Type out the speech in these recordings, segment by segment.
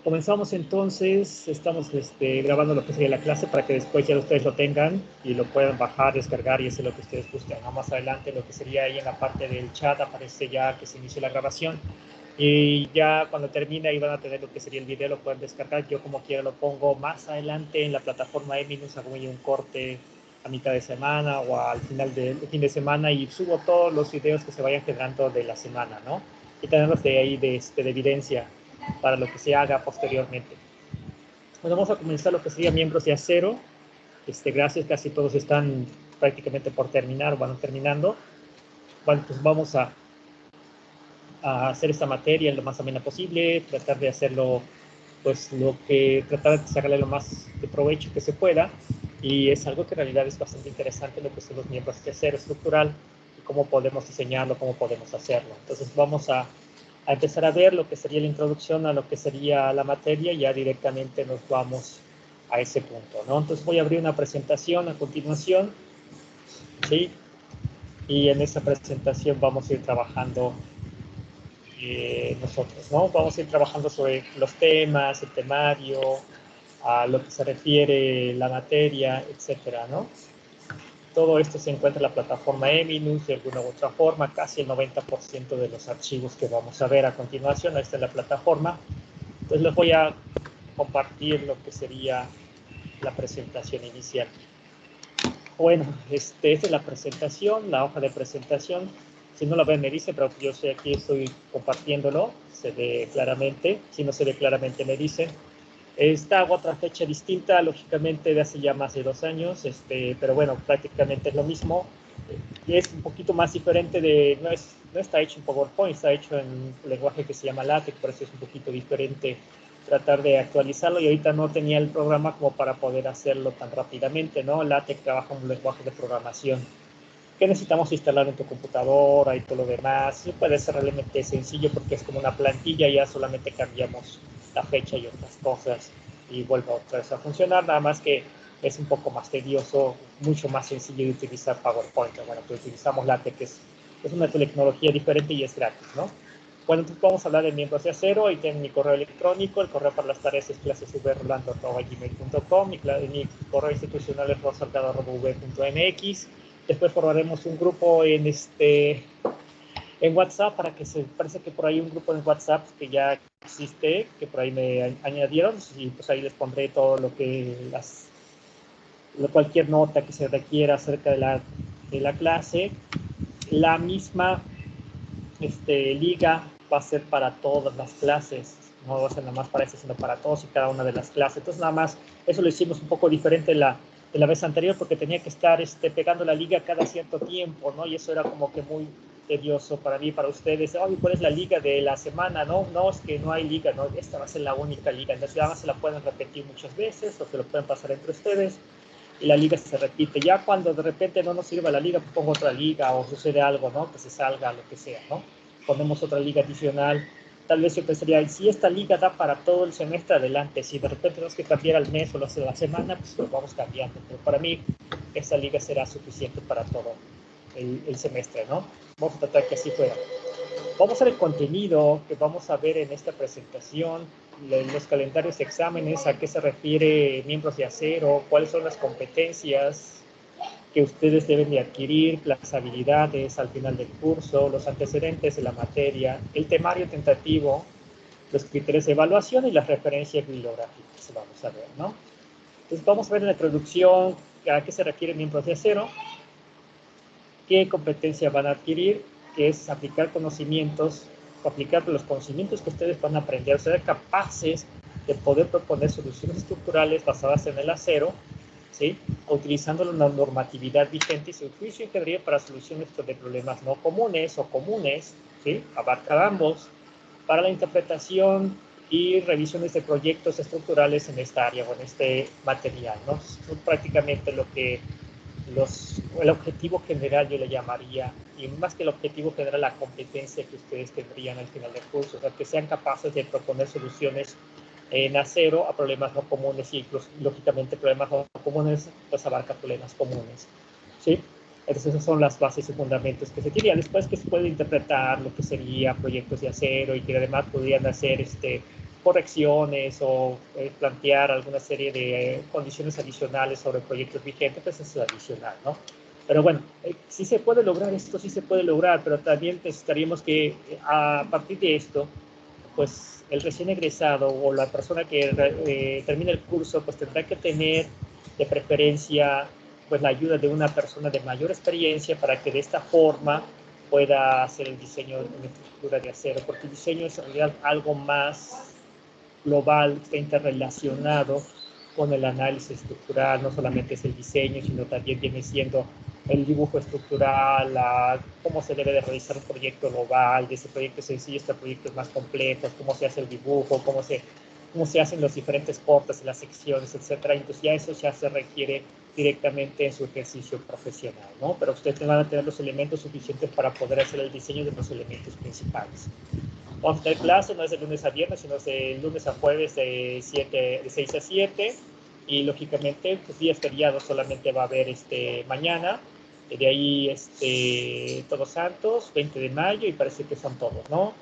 Comenzamos entonces, estamos grabando lo que sería la clase para que después ya ustedes lo tengan y lo puedan bajar, descargar y hacer lo que ustedes gusten, ¿no? Más adelante lo que sería ahí en la parte del chat aparece ya que se inició la grabación y ya cuando termine ahí van a tener lo que sería el video, lo pueden descargar. Yo como quiera lo pongo más adelante en la plataforma Eminus, hago un corte a mitad de semana o al final del fin de semana y subo todos los videos que se vayan generando de la semana, ¿no? Y tenerlos de ahí de evidencia para lo que se haga posteriormente. Bueno, vamos a comenzar lo que sería miembros de acero. Gracias, casi todos están prácticamente por terminar o van terminando. Bueno, pues vamos a hacer esta materia lo más amena posible, tratar de hacerlo, pues tratar de sacarle lo más de provecho que se pueda. Y es algo que en realidad es bastante interesante lo que son los miembros de acero estructural y cómo podemos diseñarlo, cómo podemos hacerlo. Entonces vamos a empezar a ver lo que sería la introducción a lo que sería la materia y ya directamente nos vamos a ese punto, ¿no? Entonces voy a abrir una presentación a continuación, ¿sí? Y en esa presentación vamos a ir trabajando nosotros, ¿no? Vamos a ir trabajando sobre los temas, el temario, a lo que se refiere la materia, etcétera, ¿no? Todo esto se encuentra en la plataforma Eminus de alguna u otra forma, casi el 90% de los archivos que vamos a ver a continuación está en la plataforma. Entonces les voy a compartir lo que sería la presentación inicial. Bueno, esta es la presentación, la hoja de presentación. Si no la ven me dice, pero yo sé aquí estoy compartiéndolo, se ve claramente. Si no se ve claramente me dicen. Esta hago otra fecha distinta, lógicamente de hace ya más de 2 años, pero bueno, prácticamente es lo mismo. Y es un poquito más diferente no está hecho en PowerPoint, está hecho en un lenguaje que se llama LaTeX, por eso es un poquito diferente tratar de actualizarlo y ahorita no tenía el programa como para poder hacerlo tan rápidamente, ¿no? LaTeX trabaja en un lenguaje de programación que necesitamos instalar en tu computadora y todo lo demás. Y puede ser realmente sencillo porque es como una plantilla, ya solamente cambiamos la fecha y otras cosas y vuelve otra vez a funcionar, nada más que es un poco más tedioso, mucho más sencillo de utilizar PowerPoint. Bueno, pues utilizamos LaTeX, que es una tecnología diferente y es gratis, ¿no? Bueno, entonces vamos a hablar de miembros de acero. Ahí tienen mi correo electrónico. El correo para las tareas es clasesvrolando@gmail.com. Mi correo institucional es rosalgado.v.mx. Después formaremos un grupo en WhatsApp para que parece que por ahí un grupo en WhatsApp que ya existe, que por ahí me añadieron, y pues ahí les pondré todo lo que cualquier nota que se requiera acerca de la clase. La misma liga va a ser para todas las clases, no va a ser nada más para ese, sino para todos y cada una de las clases. Entonces nada más, eso lo hicimos un poco diferente de la vez anterior porque tenía que estar pegando la liga cada cierto tiempo, ¿no? Y eso era como que muy tedioso para mí, para ustedes. Oye, ¿cuál es la liga de la semana? No, es que no hay liga, ¿no? Esta va a ser la única liga. Entonces ya se la pueden repetir muchas veces o se lo pueden pasar entre ustedes y la liga se repite. Ya cuando de repente no nos sirva la liga, pues pongo otra liga o sucede algo, ¿no? Que se salga, lo que sea, ¿no? Ponemos otra liga adicional. Tal vez yo pensaría, si esta liga da para todo el semestre, adelante. Si de repente tenemos que cambiar al mes o la semana, pues lo vamos cambiando. Pero para mí, esa liga será suficiente para todo el semestre, ¿no? Vamos a tratar que así fuera. Vamos a ver el contenido que vamos a ver en esta presentación, los calendarios de exámenes, a qué se refiere miembros de acero, cuáles son las competencias que ustedes deben de adquirir, las habilidades al final del curso, los antecedentes de la materia, el temario tentativo, los criterios de evaluación y las referencias bibliográficas. Vamos a ver, ¿no? Entonces vamos a ver en la introducción a qué se refiere miembros de acero, qué competencia van a adquirir, que es aplicar conocimientos, aplicar los conocimientos que ustedes van a aprender, ser capaces de poder proponer soluciones estructurales basadas en el acero, ¿sí? Utilizando la normatividad vigente y su juicio y ingeniería para soluciones de problemas no comunes o comunes, ¿sí? Abarcar ambos para la interpretación y revisiones de proyectos estructurales en esta área o en este material, ¿no? Es prácticamente lo que el objetivo general yo le llamaría, y más que el objetivo general, la competencia que ustedes tendrían al final del curso, o sea, que sean capaces de proponer soluciones en acero a problemas no comunes y lógicamente problemas no comunes pues abarca problemas comunes, ¿sí? Entonces esas son las bases y fundamentos que se tienen. Después que se puede interpretar lo que sería proyectos de acero y que además podrían hacer correcciones o plantear alguna serie de condiciones adicionales sobre proyectos vigentes, pues eso es adicional, ¿no? Pero bueno, sí se puede lograr esto, sí se puede lograr, pero también necesitaríamos que a partir de esto, pues el recién egresado o la persona que termine el curso, pues tendrá que tener de preferencia pues la ayuda de una persona de mayor experiencia para que de esta forma pueda hacer el diseño de una estructura de acero, porque el diseño es en realidad algo más global, está interrelacionado con el análisis estructural, no solamente es el diseño, sino también viene siendo el dibujo estructural, cómo se debe de realizar un proyecto global, de ese proyecto sencillo hasta proyectos más complejos, cómo se hace el dibujo, cómo se hacen los diferentes cortes, las secciones, etcétera. Entonces ya eso ya se requiere directamente en su ejercicio profesional, ¿no? Pero ustedes van a tener los elementos suficientes para poder hacer el diseño de los elementos principales. Vamos a tener clase, no es de lunes a viernes, sino de lunes a jueves de 6 a 7. Y lógicamente, pues días feriados solamente va a haber mañana. De ahí Todos Santos, 20 de mayo, y parece que son todos, ¿no?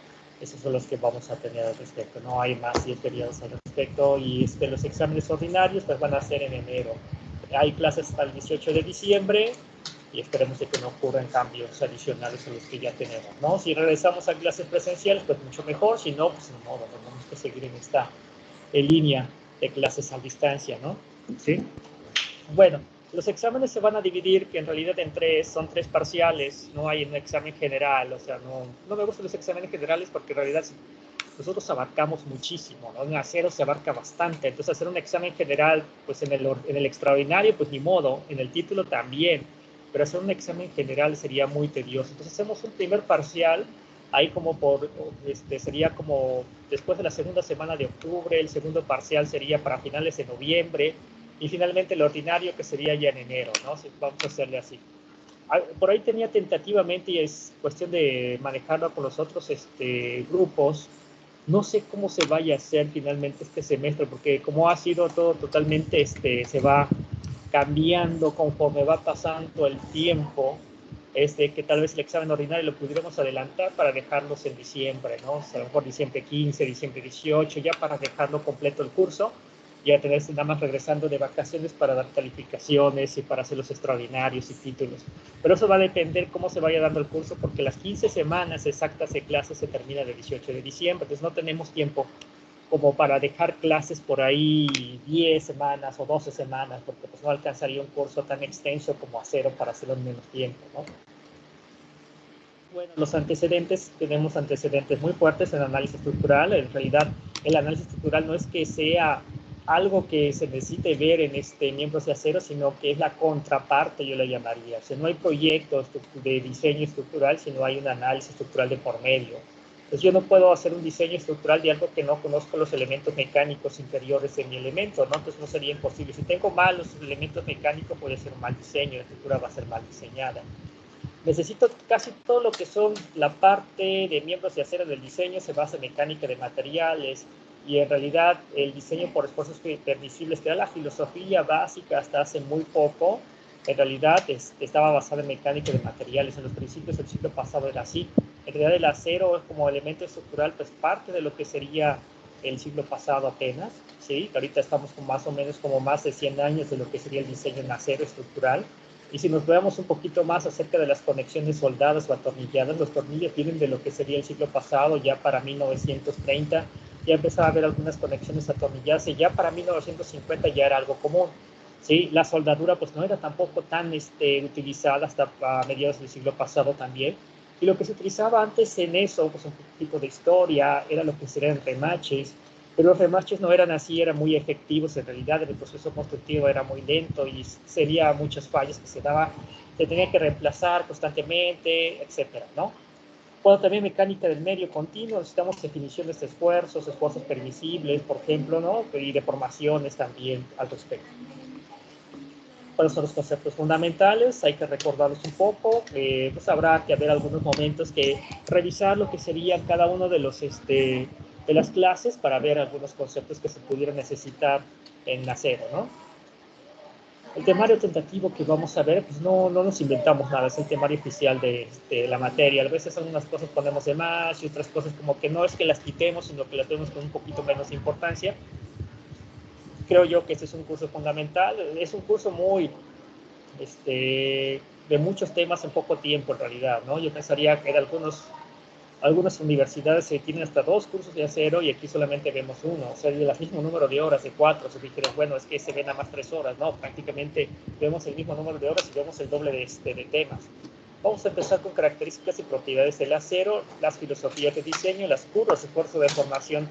Esos son los que vamos a tener al respecto. No hay más días feriados al respecto. Y los exámenes ordinarios pues van a ser en enero. Hay clases hasta el 18 de diciembre. Y esperemos de que no ocurran cambios adicionales a los que ya tenemos, ¿no? Si regresamos a clases presenciales, pues mucho mejor, si no, pues no, tenemos que seguir en esta línea de clases a distancia, ¿no? ¿Sí? Bueno, los exámenes se van a dividir, que en realidad son tres parciales, no hay un examen general, o sea, no me gustan los exámenes generales porque en realidad nosotros abarcamos muchísimo, ¿no? En acero se abarca bastante, entonces hacer un examen general, pues en el extraordinario, pues ni modo, en el título también, pero hacer un examen general sería muy tedioso. Entonces hacemos un primer parcial, ahí como sería como después de la segunda semana de octubre, el segundo parcial sería para finales de noviembre, y finalmente el ordinario que sería ya en enero, ¿no? Vamos a hacerle así. Por ahí tenía tentativamente, y es cuestión de manejarlo con los otros grupos. No sé cómo se vaya a hacer finalmente este semestre, porque como ha sido todo totalmente, se va cambiando conforme va pasando el tiempo, que tal vez el examen ordinario lo pudiéramos adelantar para dejarlos en diciembre, ¿no? O sea, a lo mejor diciembre 15, diciembre 18, ya para dejarlo completo el curso, ya tenerse nada más regresando de vacaciones para dar calificaciones y para hacer los extraordinarios y títulos. Pero eso va a depender cómo se vaya dando el curso, porque las 15 semanas exactas de clases se termina el 18 de diciembre, entonces no tenemos tiempo como para dejar clases por ahí 10 semanas o 12 semanas, porque pues no alcanzaría un curso tan extenso como acero para hacerlo en menos tiempo, ¿no? Bueno, los antecedentes, tenemos antecedentes muy fuertes en análisis estructural. En realidad, el análisis estructural no es que sea algo que se necesite ver en miembros de acero, sino que es la contraparte, yo le llamaría. O sea, no hay proyectos de diseño estructural, sino hay un análisis estructural de por medio. Entonces, yo no puedo hacer un diseño estructural de algo que no conozco los elementos mecánicos interiores de mi elemento, ¿no? Entonces, no sería imposible. Si tengo mal los elementos mecánicos, puede ser un mal diseño, la estructura va a ser mal diseñada. Necesito casi todo lo que son la parte de miembros de acero del diseño, se basa en mecánica de materiales, y en realidad el diseño por esfuerzos hipervisibles, que era la filosofía básica hasta hace muy poco, en realidad estaba basada en mecánica de materiales. En los principios del siglo pasado era así. En realidad el acero como elemento estructural, pues parte de lo que sería el siglo pasado apenas, ¿sí? Ahorita estamos con más o menos como más de 100 años de lo que sería el diseño en acero estructural. Y si nos veamos un poquito más acerca de las conexiones soldadas o atornilladas, los tornillos vienen de lo que sería el siglo pasado, ya para 1930 ya empezaba a haber algunas conexiones atornilladas, y ya para 1950 ya era algo común. ¿Sí? La soldadura pues no era tampoco tan utilizada hasta a mediados del siglo pasado también. Y lo que se utilizaba antes en eso, pues un poquito de historia, era lo que serían remaches, pero los remaches no eran así, eran muy efectivos. En realidad el proceso constructivo era muy lento y sería muchas fallas que se tenía que reemplazar constantemente, etcétera, ¿no? Bueno, también mecánica del medio continuo, necesitamos definiciones de esfuerzos permisibles, por ejemplo, ¿no? Y deformaciones también al respecto. ¿Cuáles son los conceptos fundamentales? Hay que recordarlos un poco. Pues habrá que haber algunos momentos que revisar lo que sería cada uno de las clases para ver algunos conceptos que se pudieran necesitar en acero, ¿no? El temario tentativo que vamos a ver, pues no nos inventamos nada, es el temario oficial de la materia. A veces algunas cosas ponemos de más y otras cosas como que no es que las quitemos, sino que las vemos con un poquito menos importancia. Creo yo que este es un curso fundamental, es un curso muy, de muchos temas en poco tiempo en realidad, ¿no? Yo pensaría que algunas universidades tienen hasta 2 cursos de acero y aquí solamente vemos uno, o sea, el mismo número de horas, de 4, si dijeron, bueno, es que se ven a más 3 horas, no, prácticamente vemos el mismo número de horas y vemos el doble de temas. Vamos a empezar con características y propiedades del acero, las filosofías de diseño, las curvas de esfuerzo de formación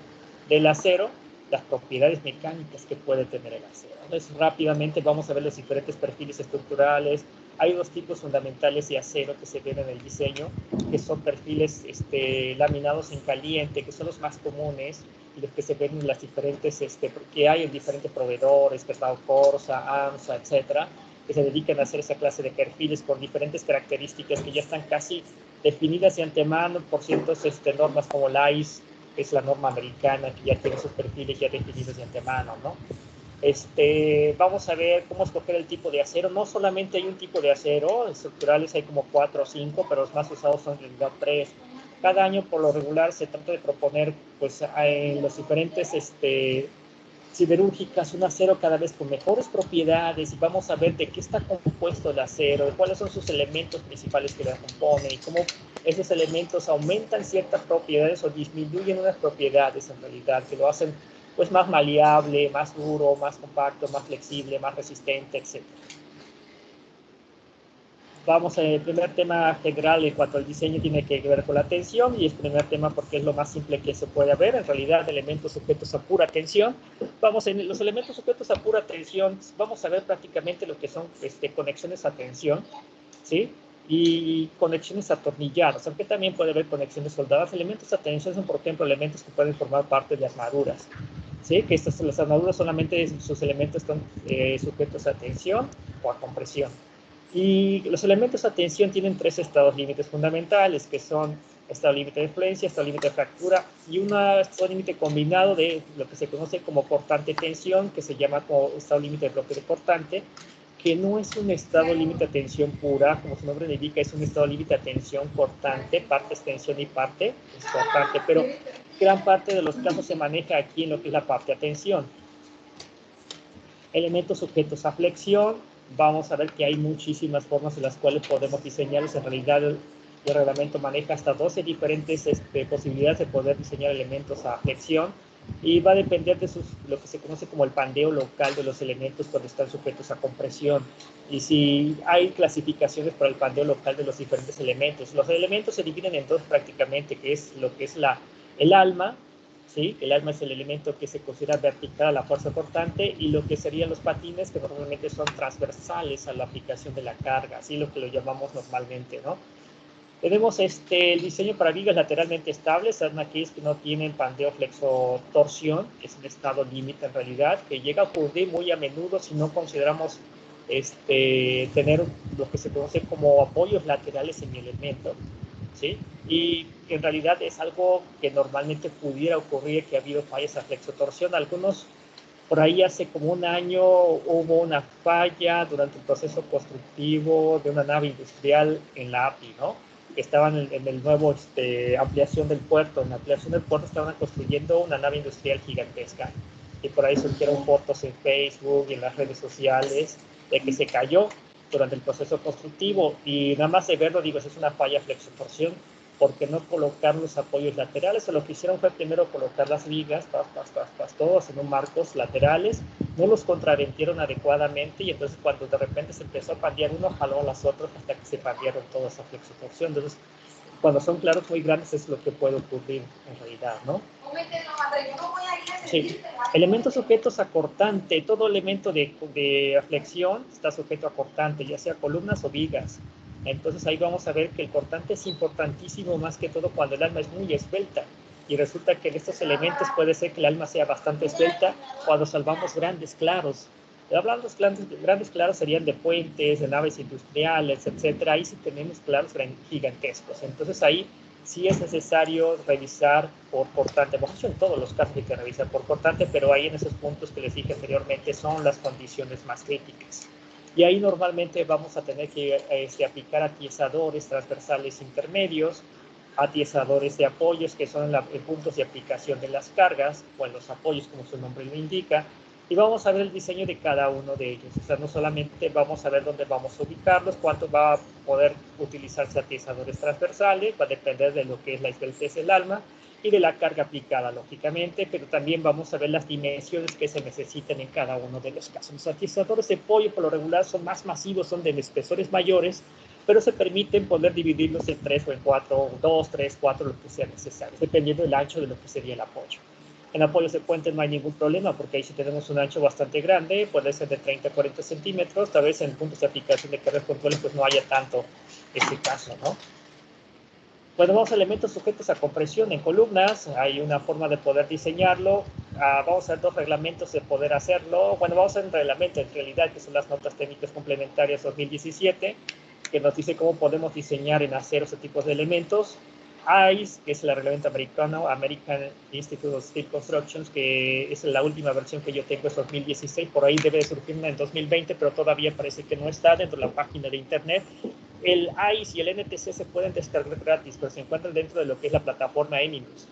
del acero, las propiedades mecánicas que puede tener el acero. Entonces, rápidamente vamos a ver los diferentes perfiles estructurales. Hay 2 tipos fundamentales de acero que se ven en el diseño, que son perfiles laminados en caliente, que son los más comunes, y los que se ven en las diferentes, que hay en diferentes proveedores, Petao Corsa, AMSA, etcétera, que se dedican a hacer esa clase de perfiles con diferentes características que ya están casi definidas de antemano por ciertas normas como la ISO, que es la norma americana, que ya tiene sus perfiles ya definidos de antemano, ¿no? Vamos a ver cómo escoger el tipo de acero. No solamente hay un tipo de acero, estructurales hay como 4 o 5, pero los más usados son en realidad 3. Cada año, por lo regular, se trata de proponer, pues, en los diferentes siderúrgicas, un acero cada vez con mejores propiedades, y vamos a ver de qué está compuesto el acero, de cuáles son sus elementos principales que lo componen y cómo esos elementos aumentan ciertas propiedades o disminuyen unas propiedades en realidad, que lo hacen pues más maleable, más duro, más compacto, más flexible, más resistente, etc. Vamos al primer tema general en cuanto al diseño tiene que ver con la tensión, y es el primer tema porque es lo más simple que se puede ver. En realidad, elementos sujetos a pura tensión. Vamos en los elementos sujetos a pura tensión, vamos a ver prácticamente lo que son conexiones a tensión, ¿sí? Y conexiones atornilladas, aunque también puede haber conexiones soldadas. Elementos a tensión son, por ejemplo, elementos que pueden formar parte de armaduras, ¿sí? Que las armaduras solamente sus elementos están sujetos a tensión o a compresión. Y los elementos a tensión tienen 3 estados límites fundamentales, que son estado límite de influencia, estado límite de fractura y un estado límite combinado de lo que se conoce como cortante tensión, que se llama como estado límite de bloque de cortante, que no es un estado límite de tensión pura, como su nombre le indica, es un estado límite de tensión cortante, parte es tensión y parte es cortante, pero gran parte de los casos se maneja aquí en lo que es la parte a tensión. Elementos sujetos a flexión, vamos a ver que hay muchísimas formas en las cuales podemos diseñarlos. En realidad el reglamento maneja hasta 12 diferentes posibilidades de poder diseñar elementos a flexión, y va a depender de lo que se conoce como el pandeo local de los elementos cuando están sujetos a compresión. Y si hay clasificaciones para el pandeo local de los diferentes elementos. Los elementos se dividen en 2 prácticamente, que es lo que es el alma, ¿sí? El alma es el elemento que se considera vertical a la fuerza cortante, y lo que serían los patines, que normalmente son transversales a la aplicación de la carga, así lo que lo llamamos normalmente, ¿no? Tenemos el diseño para vigas lateralmente estables, son aquellos que no tienen pandeo flexo-torsión, es un estado límite en realidad, que llega a ocurrir muy a menudo si no consideramos tener lo que se conoce como apoyos laterales en el elemento, ¿sí? Y en realidad es algo que normalmente pudiera ocurrir, que ha habido fallas a flexotorsión. Algunos, por ahí hace como un año, hubo una falla durante el proceso constructivo de una nave industrial en la API, ¿no? Que estaban en el nuevo ampliación del puerto. En la ampliación del puerto estaban construyendo una nave industrial gigantesca. Y por ahí surgieron fotos en Facebook y en las redes sociales de que se cayó durante el proceso constructivo. Y nada más de verlo, digo, es una falla flexotorsión, porque no colocar los apoyos laterales. O lo que hicieron fue primero colocar las vigas, todos en un marcos laterales, no los contraventieron adecuadamente, y entonces cuando de repente se empezó a pandear uno, jaló a las otras hasta que se pandearon todas a flexotorsión. Entonces, cuando son claros muy grandes es lo que puede ocurrir en realidad, ¿no? Sí. Elementos sujetos a cortante. Todo elemento de flexión está sujeto a cortante, ya sea columnas o vigas. Entonces ahí vamos a ver que el cortante es importantísimo, más que todo cuando el alma es muy esbelta. Y resulta que en estos elementos puede ser que el alma sea bastante esbelta cuando salvamos grandes claros. Hablando de grandes claros serían de puentes, de naves industriales, etcétera. Ahí sí tenemos claros gigantescos. Entonces ahí sí es necesario revisar por cortante. Hemos hecho en todos los casos hay que revisar por cortante, pero ahí en esos puntos que les dije anteriormente son las condiciones más críticas. y ahí normalmente vamos a tener que aplicar atiesadores transversales intermedios, atiesadores de apoyos, que son puntos de aplicación de las cargas, o en los apoyos, como su nombre lo indica, y vamos a ver el diseño de cada uno de ellos. O sea, no solamente vamos a ver dónde vamos a ubicarlos, cuánto va a poder utilizarse atiesadores transversales, va a depender de lo que es la esbeltez del alma y de la carga aplicada, lógicamente, pero también vamos a ver las dimensiones que se necesitan en cada uno de los casos. Los atiesadores de apoyo, por lo regular, son más masivos, son de espesores mayores, pero se permiten poder dividirlos en 3 o en 4, 2, 3, 4, lo que sea necesario, dependiendo del ancho de lo que sería el apoyo. En apoyos de puente no hay ningún problema, porque ahí sí tenemos un ancho bastante grande, puede ser de 30 a 40 centímetros, tal vez en puntos de aplicación de cargas controles pues no haya tanto ese caso, ¿no? Bueno, vamos a elementos sujetos a compresión en columnas, hay una forma de poder diseñarlo, vamos a ver 2 reglamentos de poder hacerlo, bueno, vamos a ver un reglamento en realidad, que son las notas técnicas complementarias 2017, que nos dice cómo podemos diseñar en acero ese tipo de elementos. ICE, que es el reglamento americano, American Institute of Steel Constructions, que es la última versión que yo tengo, es 2016, por ahí debe de surgir una en 2020, pero todavía parece que no está dentro de la página de internet. El ICE y el NTC se pueden descargar gratis, pero se encuentran dentro de lo que es la plataforma Eminus.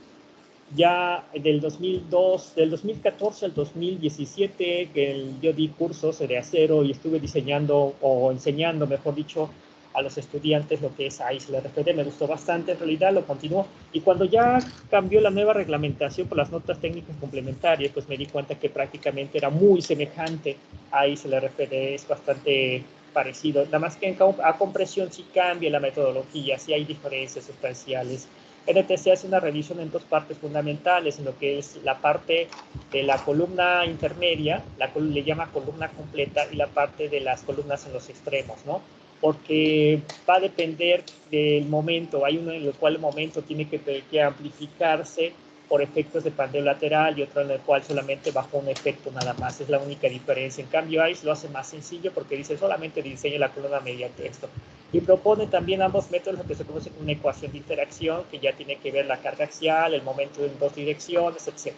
Ya del 2014 al 2017, que yo di cursos de acero y estuve diseñando o enseñando, mejor dicho, a los estudiantes lo que es ICE, la RFD, me gustó bastante, en realidad lo continuó. Y cuando ya cambió la nueva reglamentación por las notas técnicas complementarias, pues me di cuenta que prácticamente era muy semejante a ICE, la RFD, es bastante parecido, nada más que a compresión sí cambia la metodología, sí hay diferencias sustanciales. NTC hace una revisión en 2 partes fundamentales, en lo que es la parte de la columna intermedia, le llama columna completa, y la parte de las columnas en los extremos, ¿no? Porque va a depender del momento, hay uno en el cual el momento tiene que amplificarse por efectos de pandeo lateral y otro en el cual solamente bajo un efecto nada más, es la única diferencia. En cambio, ICE lo hace más sencillo porque dice solamente diseña la columna mediante esto. Y propone también ambos métodos, lo que se conoce como una ecuación de interacción, que ya tiene que ver la carga axial, el momento en 2 direcciones, etc.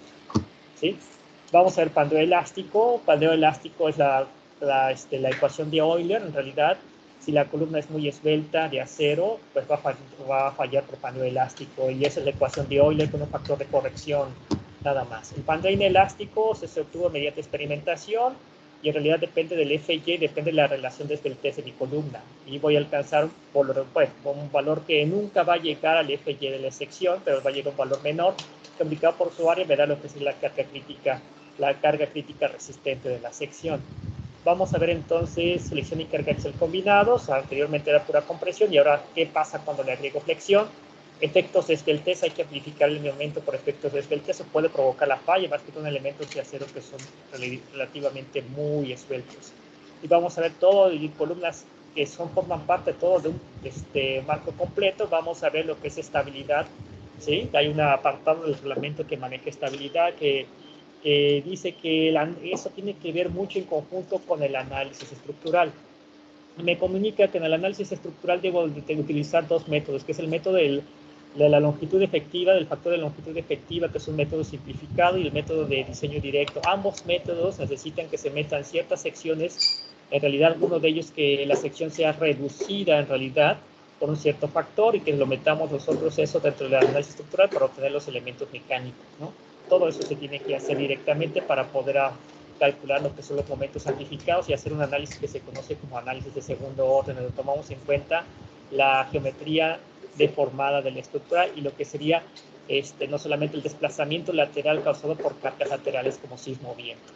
¿Sí? Vamos a ver pandeo elástico. Pandeo elástico es la ecuación de Euler, en realidad. Si la columna es muy esbelta, de acero, pues va a fallar por pandeo elástico, y esa es la ecuación de Euler con un factor de corrección nada más. El pandeo inelástico se obtuvo mediante experimentación, y en realidad depende del FY, depende de la relación de esbeltez de mi columna, y voy a alcanzar un valor que nunca va a llegar al FY de la sección, pero va a llegar a un valor menor, que aplicado por su área me da lo que es la carga crítica resistente de la sección. Vamos a ver entonces selección y carga axial combinados. Anteriormente era pura compresión, y ahora qué pasa cuando le agrego flexión. Efectos de esbeltez, hay que amplificar el momento por efectos de esbeltez, se puede provocar la falla, más que con elementos de acero que son relativamente muy esbeltos. Y vamos a ver todo, y columnas que forman parte todo de un marco completo. Vamos a ver lo que es estabilidad, ¿sí? Hay un apartado del reglamento que maneja estabilidad, que dice que eso tiene que ver mucho en conjunto con el análisis estructural. Me comunica que en el análisis estructural debo de utilizar 2 métodos, que es el método de la longitud efectiva, del factor de longitud efectiva, que es un método simplificado, y el método de diseño directo. Ambos métodos necesitan que se metan ciertas secciones, en realidad uno de ellos que la sección sea reducida en realidad por un cierto factor, y que lo metamos nosotros eso dentro del análisis estructural para obtener los elementos mecánicos, ¿no? Todo eso se tiene que hacer directamente para poder calcular lo que son los momentos amplificados y hacer un análisis que se conoce como análisis de segundo orden, donde tomamos en cuenta la geometría deformada de la estructura y lo que sería no solamente el desplazamiento lateral causado por cargas laterales como sismo o viento.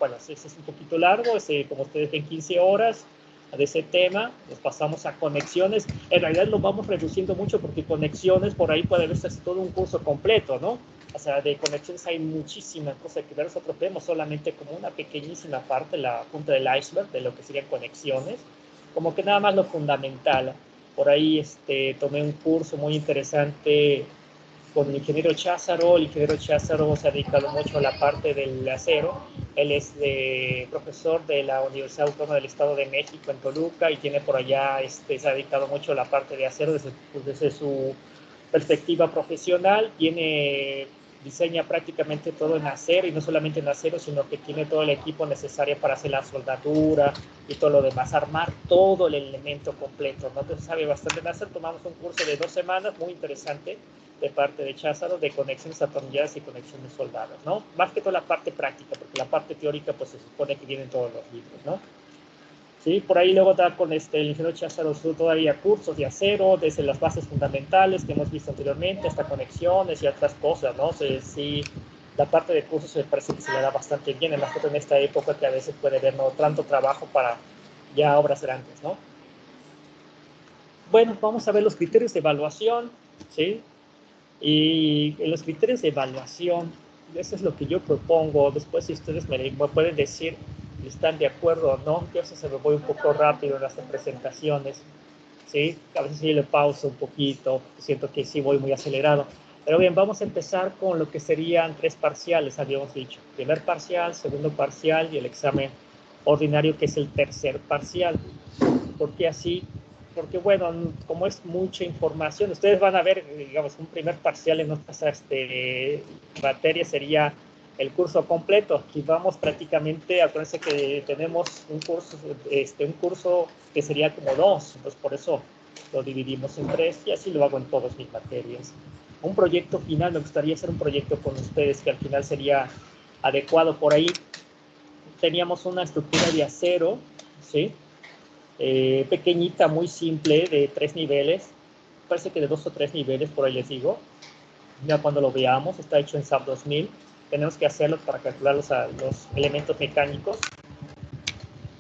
Bueno, ese es un poquito largo, como ustedes ven, 15 horas de ese tema. Nos pasamos a conexiones. En realidad lo vamos reduciendo mucho, porque conexiones por ahí puede verse todo un curso completo, ¿no? O sea, de conexiones hay muchísimas cosas que ver. Nosotros vemos solamente como una pequeñísima parte, la punta del iceberg de lo que serían conexiones, como que nada más lo fundamental. Por ahí tomé un curso muy interesante con el ingeniero Cházaro. El ingeniero Cházaro se ha dedicado mucho a la parte del acero. Él es profesor de la Universidad Autónoma del Estado de México en Toluca, y tiene por allá, se ha dedicado mucho a la parte de acero desde su perspectiva profesional. Tiene diseña prácticamente todo en acero, y no solamente en acero, sino que tiene todo el equipo necesario para hacer la soldadura y todo lo demás, armar todo el elemento completo, ¿no? Entonces sabe bastante en acero. Tomamos un curso de 2 semanas, muy interesante, de parte de Cházaro, de conexiones atornilladas y conexiones soldadas, ¿no? Más que toda la parte práctica, porque la parte teórica, pues se supone que viene en todos los libros, ¿no? Sí, por ahí luego da con el ingeniero Cházaro todavía cursos de acero, desde las bases fundamentales que hemos visto anteriormente, hasta conexiones y otras cosas, ¿no? Sí, la parte de cursos me parece que se le da bastante bien, además que en esta época que a veces puede haber no tanto trabajo para ya obras grandes, ¿no? Bueno, vamos a ver los criterios de evaluación, ¿sí? Y en los criterios de evaluación, eso es lo que yo propongo. Después, si ustedes me pueden decir si están de acuerdo o no, yo a veces se me voy un poco rápido en las presentaciones, ¿sí? A veces sí le pauso un poquito, siento que sí voy muy acelerado. Pero bien, vamos a empezar con lo que serían 3 parciales, habíamos dicho. Primer parcial, segundo parcial y el examen ordinario, que es el tercer parcial. ¿Por qué así? Porque, bueno, como es mucha información, ustedes van a ver, digamos, un primer parcial en otras materias sería el curso completo. Aquí vamos prácticamente, acuérdense que tenemos un curso que sería como 2, entonces por eso lo dividimos en 3 y así lo hago en todas mis materias. Un proyecto final, me gustaría hacer un proyecto con ustedes que al final sería adecuado. Por ahí teníamos una estructura de acero, ¿sí? Pequeñita, muy simple, de 3 niveles, parece que de 2 o 3 niveles, por ahí les digo, ya cuando lo veamos, está hecho en SAP 2000, tenemos que hacerlo para calcular los elementos mecánicos.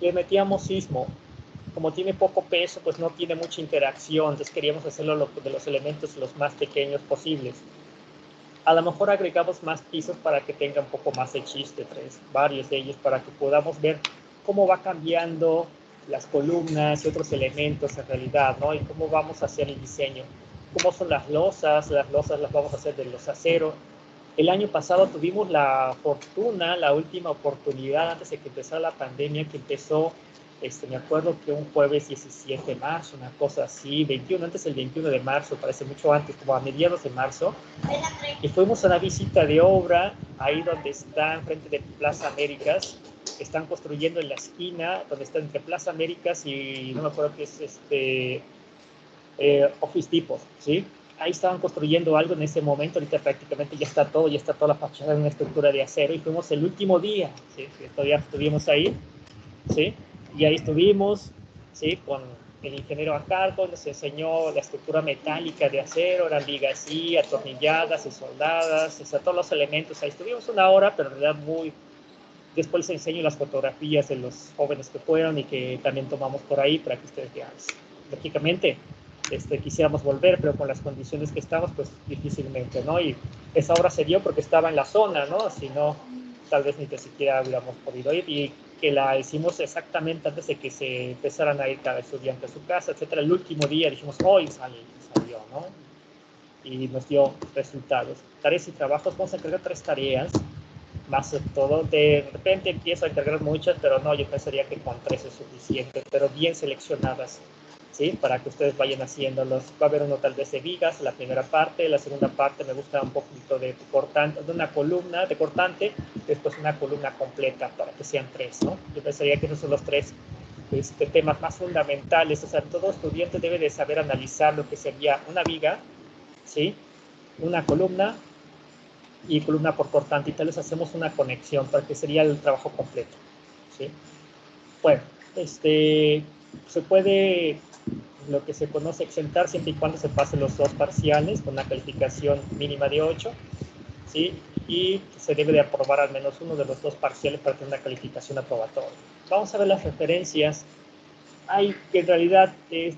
Le metíamos sismo, como tiene poco peso, pues no tiene mucha interacción, entonces queríamos hacerlo de los elementos los más pequeños posibles. A lo mejor agregamos más pisos para que tenga un poco más de chiste, varios de ellos, para que podamos ver cómo va cambiando las columnas y otros elementos en realidad, ¿no? Y cómo vamos a hacer el diseño. Cómo son las losas las vamos a hacer de los aceros. El año pasado tuvimos la fortuna, la última oportunidad antes de que empezara la pandemia, que empezó, me acuerdo que un jueves 17 de marzo, una cosa así, 21, antes del 21 de marzo, parece mucho antes, como a mediados de marzo, y fuimos a una visita de obra, ahí donde está, frente de Plaza Américas, están construyendo en la esquina, donde está entre Plaza Américas y no me acuerdo qué es Office Depot, ¿sí? Ahí estaban construyendo algo en ese momento, ahorita prácticamente ya está toda la fachada en una estructura de acero, y fuimos el último día, ¿sí? Todavía estuvimos ahí, ¿sí? Y ahí estuvimos, ¿sí? Con el ingeniero a cargo, nos enseñó la estructura metálica de acero, eran vigas así, atornilladas y soldadas, o sea, todos los elementos. Ahí estuvimos una hora, pero en realidad muy... Después les enseño las fotografías de los jóvenes que fueron y que también tomamos por ahí para que ustedes vean. Lógicamente, quisiéramos volver, pero con las condiciones que estamos, pues difícilmente, ¿no? Y esa obra se dio porque estaba en la zona, ¿no? Si no, tal vez ni siquiera hubiéramos podido ir, y que la hicimos exactamente antes de que se empezaran a ir cada estudiante a su casa, etcétera. El último día dijimos, hoy salió, ¿no? Y nos dio resultados. Tareas y trabajos, vamos a encargar 3 tareas, más de todo. De repente empiezo a encargar muchas, pero no, yo pensaría que con 3 es suficiente, pero bien seleccionadas, ¿sí? Para que ustedes vayan haciéndolos. Va a haber uno tal vez de vigas, la primera parte, la segunda parte me gusta un poquito de cortante, de una columna de cortante, después una columna completa para que sean 3, ¿no? Yo pensaría que esos son los 3 temas más fundamentales. O sea, todo estudiante debe de saber analizar lo que sería una viga, ¿sí? Una columna y columna por cortante, y tal vez hacemos una conexión para que sería el trabajo completo, ¿sí? Bueno, se puede, lo que se conoce, exentar siempre y cuando se pasen los 2 parciales con una calificación mínima de 8, ¿sí? Y se debe de aprobar al menos uno de los 2 parciales para tener una calificación aprobatoria. Vamos a ver las referencias. Hay que en realidad de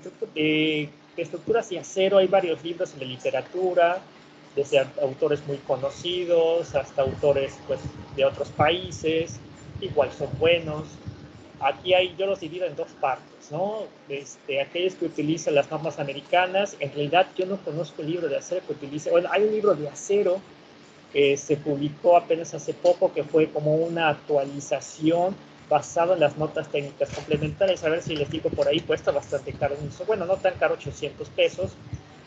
estructuras de acero, hay varios libros en la literatura, desde autores muy conocidos hasta autores, pues, de otros países, igual son buenos. Aquí yo los divido en 2 partes, ¿no? Aquellos que utilizan las normas americanas. En realidad yo no conozco el libro de acero que utilice. Bueno, hay un libro de acero que se publicó apenas hace poco, que fue como una actualización basado en las notas técnicas complementarias. A ver si les digo por ahí, cuesta bastante caro. Bueno, no tan caro, 800 pesos.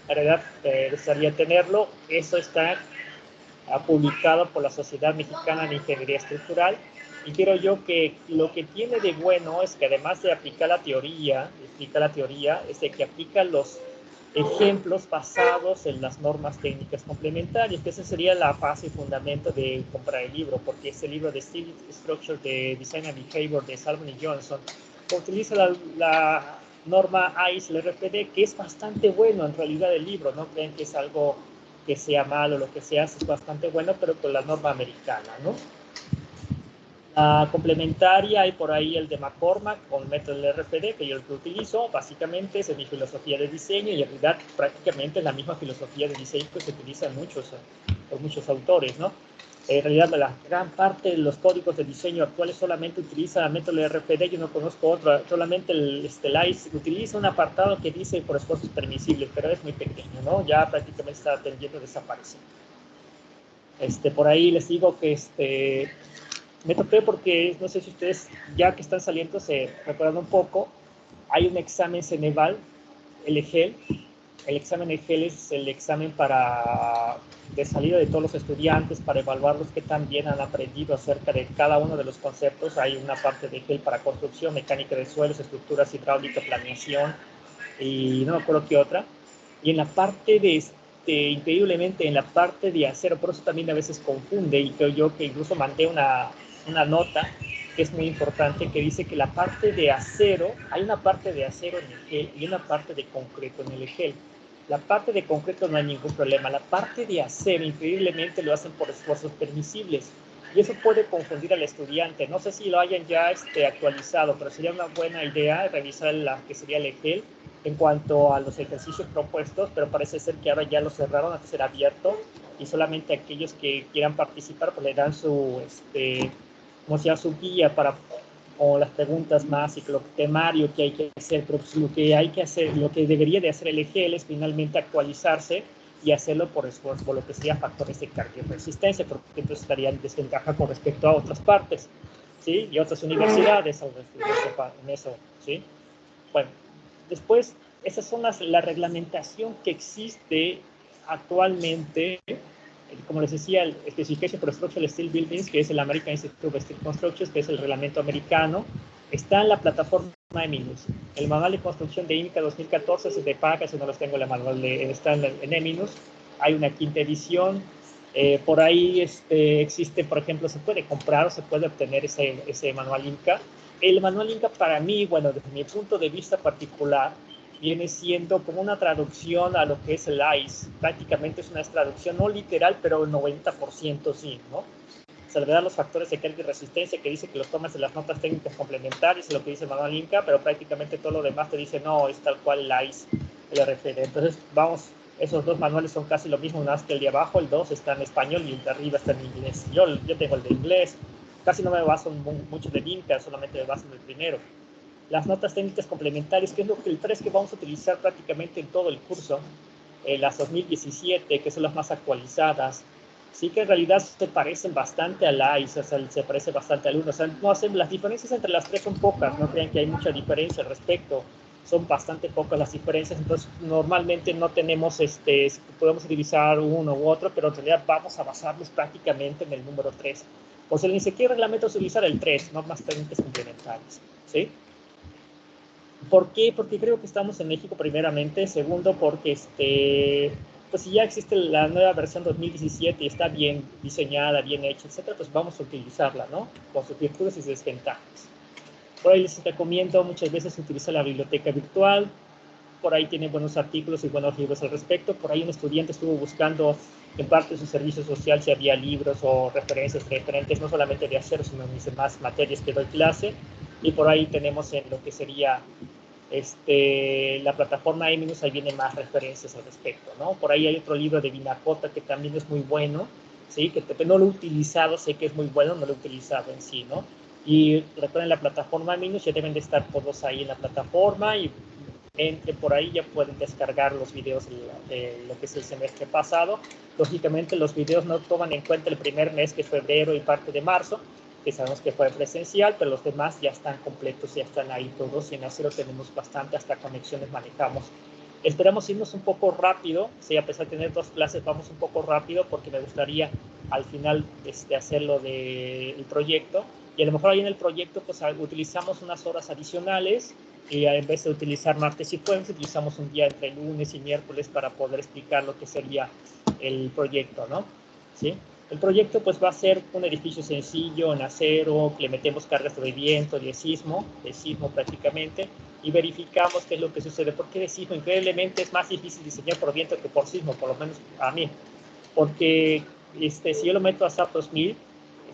La verdad, gustaría tenerlo. Eso está publicado por la Sociedad Mexicana de Ingeniería Estructural. Y creo yo que lo que tiene de bueno es que además de aplicar la teoría, es de que aplica los ejemplos basados en las normas técnicas complementarias, que esa sería la base y fundamento de comprar el libro, porque ese libro de Steel Structure de Design and Behavior de Salmon y Johnson utiliza la norma AIS, el RFD, que es bastante bueno en realidad el libro, no creen que es algo que sea malo, lo que sea, es bastante bueno, pero con la norma americana, ¿no? La complementaria hay por ahí el de McCormack con método del RFD, que yo lo utilizo, básicamente es mi filosofía de diseño y en realidad prácticamente es la misma filosofía de diseño que se utiliza por muchos autores, ¿no? En realidad la gran parte de los códigos de diseño actuales solamente utilizan el método del RFD, yo no conozco otro, solamente el LICE utiliza un apartado que dice por esfuerzos permisibles, pero es muy pequeño, ¿no? Ya prácticamente está tendiendo a desaparecer. Por ahí les digo que me topé porque, no sé si ustedes, ya que están saliendo, se recuerdan un poco, hay un examen Ceneval, el EGEL. El examen EGEL es el examen de salida de todos los estudiantes para evaluarlos que tan bien han aprendido acerca de cada uno de los conceptos. Hay una parte de EGEL para construcción, mecánica de suelos, estructuras hidráulicas, planeación y no me acuerdo qué otra. Y en la parte increíblemente en la parte de acero, por eso también a veces confunde, y creo yo que incluso mandé una nota que es muy importante, que dice que la parte de acero, hay una parte de acero en el gel y una parte de concreto en el gel. La parte de concreto no hay ningún problema, la parte de acero increíblemente lo hacen por esfuerzos permisibles. Y eso puede confundir al estudiante. No sé si lo hayan ya actualizado, pero sería una buena idea revisar la que sería el EGEL en cuanto a los ejercicios propuestos, pero parece ser que ahora ya lo cerraron, antes era abierto, y solamente aquellos que quieran participar pues le dan su, como sea, su guía para, o las preguntas más y lo temario que hay que hacer, pero pues lo que hay que hacer, lo que debería de hacer el EGL es finalmente actualizarse y hacerlo por esfuerzo, por lo que sería factores de carga y resistencia, porque entonces estaría en desventaja con respecto a otras partes, ¿sí? Y otras universidades en eso, ¿sí? Bueno, después, esas son la reglamentación que existe actualmente, como les decía, el Specification for Structural Steel Buildings, que es el American Institute of Steel Constructions, que es el reglamento americano, está en la plataforma Eminus. El manual de construcción de INCA 2014 se te paga, si no los tengo, está en Eminus. Hay una quinta edición. Por ahí existe, por ejemplo, se puede comprar o se puede obtener ese manual INCA. El manual INCA para mí, bueno, desde mi punto de vista particular, viene siendo como una traducción a lo que es el ICE. Prácticamente es una traducción no literal, pero el 90% sí, ¿no? Se le dan los factores de carga y resistencia que dice que los tomas de las notas técnicas complementarias, es lo que dice el manual INCA, pero prácticamente todo lo demás te dice no, es tal cual el ICE, el RFD. Entonces, vamos, esos dos manuales son casi lo mismo, más que el de abajo, el 2 está en español y el de arriba está en inglés. Yo tengo el de inglés, casi no me baso mucho del INCA, solamente me baso en el primero. Las notas técnicas complementarias, que es el 3 que vamos a utilizar prácticamente en todo el curso, las 2017, que son las más actualizadas, sí que en realidad se parecen bastante a la ICE, o sea, se parece bastante al 1. O sea, no hacen, las diferencias entre las tres son pocas, no crean que hay mucha diferencia al respecto, son bastante pocas las diferencias, entonces normalmente no tenemos, podemos utilizar uno u otro, pero en realidad vamos a basarnos prácticamente en el número 3. O sea, ni siquiera reglamento es utilizar el 3, normas técnicas complementarias, ¿sí? ¿Por qué? Porque creo que estamos en México primeramente. Segundo, porque pues si ya existe la nueva versión 2017 y está bien diseñada, bien hecha, etcétera, pues vamos a utilizarla, ¿no? Con sus virtudes y sus desventajas. Por ahí les recomiendo muchas veces utilizar la biblioteca virtual. Por ahí tiene buenos artículos y buenos libros al respecto. Por ahí un estudiante estuvo buscando en parte de su servicio social si había libros o referencias referentes, no solamente de acero, sino en mis demás materias que doy clase. Y por ahí tenemos en lo que sería la plataforma Eminus, ahí vienen más referencias al respecto, ¿no? Por ahí hay otro libro de Vinacota que también es muy bueno, ¿sí? Que no lo he utilizado, sé que es muy bueno, no lo he utilizado en sí, ¿no? Y recuerden, la plataforma Eminus ya deben de estar todos ahí en la plataforma y por ahí ya pueden descargar los videos de lo que es el semestre pasado. Lógicamente los videos no toman en cuenta el primer mes, que es febrero y parte de marzo, que sabemos que fue presencial, pero los demás ya están completos, ya están ahí todos, y en acero tenemos bastante, hasta conexiones manejamos Esperamos irnos un poco rápido, sí, a pesar de tener 2 clases, vamos un poco rápido porque me gustaría al final hacerlo del proyecto. Y a lo mejor ahí en el proyecto pues utilizamos unas horas adicionales y en vez de utilizar martes y jueves, utilizamos un día entre lunes y miércoles para poder explicar lo que sería el proyecto, ¿no? ¿Sí? El proyecto pues va a ser un edificio sencillo en acero, que le metemos cargas de viento, de sismo prácticamente, y verificamos qué es lo que sucede. ¿Por qué de sismo? Increíblemente es más difícil diseñar por viento que por sismo, por lo menos a mí. Porque si yo lo meto a SAP 2000,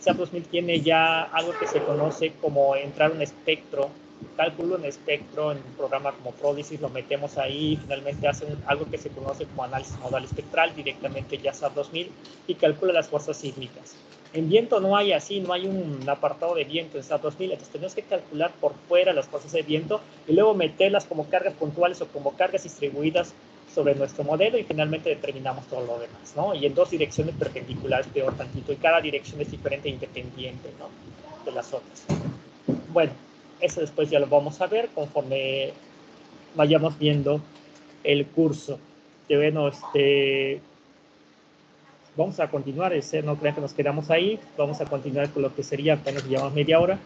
SAP 2000 tiene ya algo que se conoce como entrar un espectro, cálculo en espectro en un programa como Prodigy, lo metemos ahí y finalmente hace algo que se conoce como análisis modal espectral directamente ya SAP 2000 y calcula las fuerzas sísmicas. En viento no hay así, no hay un apartado de viento en SAP 2000, entonces tenemos que calcular por fuera las fuerzas de viento y luego meterlas como cargas puntuales o como cargas distribuidas sobre nuestro modelo y finalmente determinamos todo lo demás, ¿no? Y en 2 direcciones perpendiculares, peor tantito, y cada dirección es diferente e independiente, ¿no? De las otras. Bueno, eso después ya lo vamos a ver conforme vayamos viendo el curso. Que bueno, vamos a continuar, no crean que nos quedamos ahí, vamos a continuar con lo que sería apenas llevamos media hora,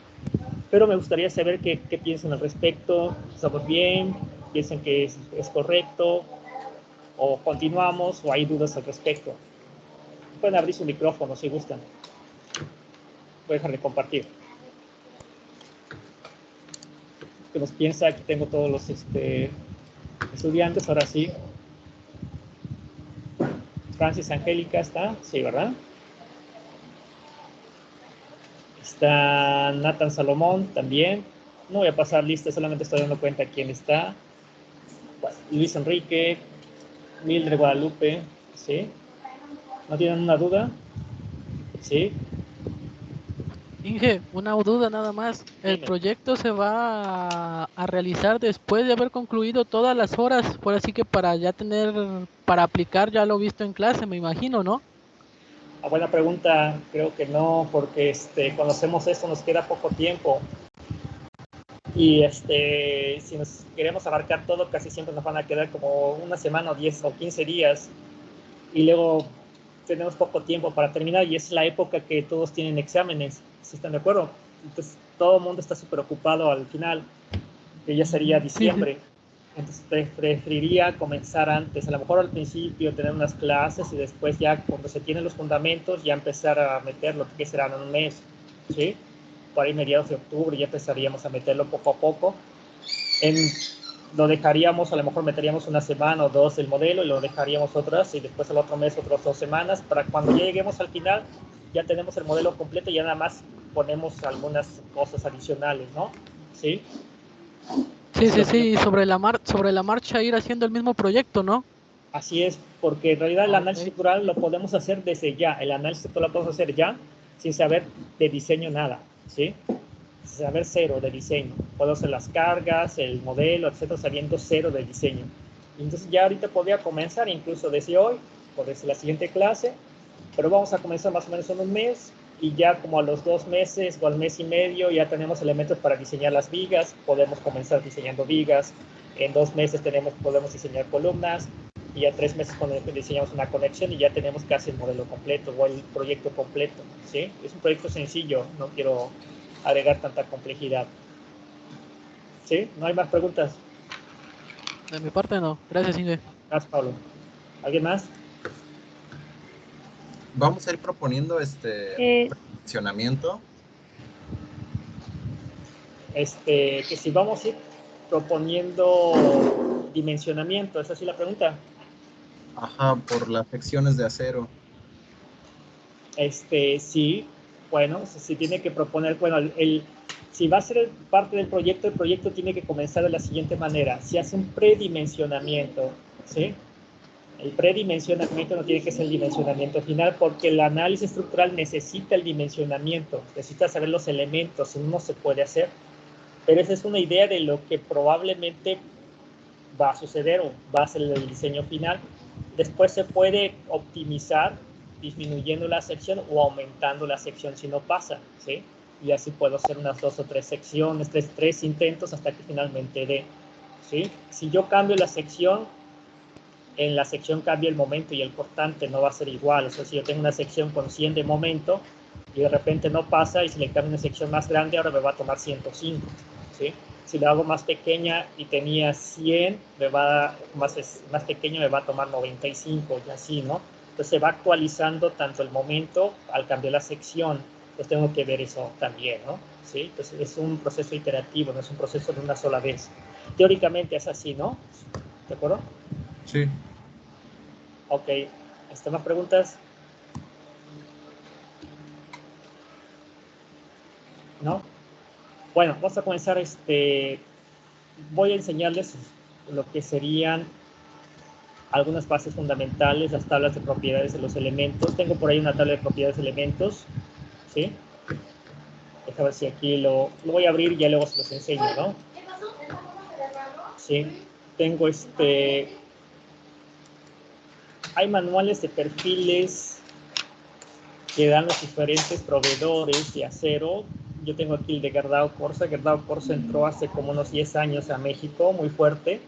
pero me gustaría saber qué piensan al respecto, ¿estamos bien? ¿Piensan que es correcto? ¿O continuamos? ¿O hay dudas al respecto? Pueden abrir su micrófono si gustan. Voy a dejar de compartir. Que nos piensa, aquí tengo todos los estudiantes, ahora sí. Francis Angélica está, sí, ¿verdad? Está Nathan Salomón también. No voy a pasar lista, solamente estoy dando cuenta quién está. Luis Enrique, Mildred Guadalupe, ¿sí? ¿No tienen una duda? ¿Sí? Inge, una duda nada más. ¿El Dime. proyecto se va a realizar después de haber concluido todas las horas? Por así que para ya tener, para aplicar ya lo visto en clase, me imagino, ¿no? Buena pregunta, creo que no, porque cuando hacemos esto nos queda poco tiempo. Y si nos queremos abarcar todo, casi siempre nos van a quedar como una semana o 10 o 15 días. Y luego tenemos poco tiempo para terminar y es la época que todos tienen exámenes, ¿sí están de acuerdo? Entonces todo el mundo está súper ocupado al final, que ya sería Sí, sí. diciembre. Entonces preferiría comenzar antes, a lo mejor al principio tener unas clases y después ya cuando se tienen los fundamentos ya empezar a meterlo, que será en un mes, ¿sí? Por ahí mediados de octubre ya empezaríamos a meterlo poco a poco. En, lo dejaríamos, a lo mejor meteríamos una semana o 2 el modelo y lo dejaríamos otras y después al otro mes otras 2 semanas para cuando ya lleguemos al final ya tenemos el modelo completo y ya nada más ponemos algunas cosas adicionales, ¿no? ¿Sí? Sí, Eso es sí, lo que yo... sí, sobre la marcha ir haciendo el mismo proyecto, ¿no? Así es, porque en realidad el Ah, análisis ok. estructural lo podemos hacer desde ya, el análisis estructural lo podemos hacer ya sin saber de diseño nada, ¿sí? Sin saber cero de diseño. Puedo hacer las cargas, el modelo, etcétera, sabiendo cero de diseño. Y entonces ya ahorita podría comenzar, incluso desde hoy, o desde la siguiente clase, pero vamos a comenzar más o menos en un mes y ya como a los 2 meses o al mes y medio ya tenemos elementos para diseñar las vigas, podemos comenzar diseñando vigas, en 2 meses podemos diseñar columnas y ya 3 meses cuando diseñamos una conexión y ya tenemos casi el modelo completo o el proyecto completo, ¿sí? Es un proyecto sencillo, no quiero agregar tanta complejidad. ¿Sí? ¿No hay más preguntas? De mi parte no. Gracias, Inge. Gracias, Pablo. ¿Alguien más? Vamos a ir proponiendo Eh, funcionamiento. Que si vamos a ir proponiendo dimensionamiento, ¿es así la pregunta? Ajá, por las secciones de acero. Sí, bueno, si tiene que proponer, bueno, si va a ser parte del proyecto, el proyecto tiene que comenzar de la siguiente manera. Si hace un predimensionamiento, ¿sí? El predimensionamiento no tiene que ser el dimensionamiento final porque el análisis estructural necesita el dimensionamiento, necesita saber los elementos, no se puede hacer. Pero esa es una idea de lo que probablemente va a suceder o va a ser el diseño final. Después se puede optimizar disminuyendo la sección o aumentando la sección si no pasa, ¿sí? Y así puedo hacer unas 2 o 3 secciones, tres intentos hasta que finalmente dé, ¿sí? Si yo cambio la sección, en la sección cambia el momento y el cortante no va a ser igual. O sea, si yo tengo una sección con 100 de momento y de repente no pasa y si le cambio una sección más grande, ahora me va a tomar 105, ¿sí? Si lo hago más pequeña y tenía 100, más pequeño me va a tomar 95 y así, ¿no? Entonces se va actualizando tanto el momento al cambiar la sección. Entonces tengo que ver eso también, ¿no? ¿Sí? Entonces es un proceso iterativo, no es un proceso de una sola vez. Teóricamente es así, ¿no? ¿De acuerdo? Sí. Ok. ¿Más preguntas? ¿No? Bueno, vamos a comenzar. Voy a enseñarles lo que serían algunas bases fundamentales, las tablas de propiedades de los elementos. Tengo por ahí una tabla de propiedades de elementos, ¿sí? Déjame ver si aquí lo voy a abrir y ya luego se los enseño, ¿no? Sí. Tengo hay manuales de perfiles que dan los diferentes proveedores de acero. Yo tengo aquí el de Gerdau Corsa. Gerdau Corsa entró hace como unos 10 años a México, muy fuerte,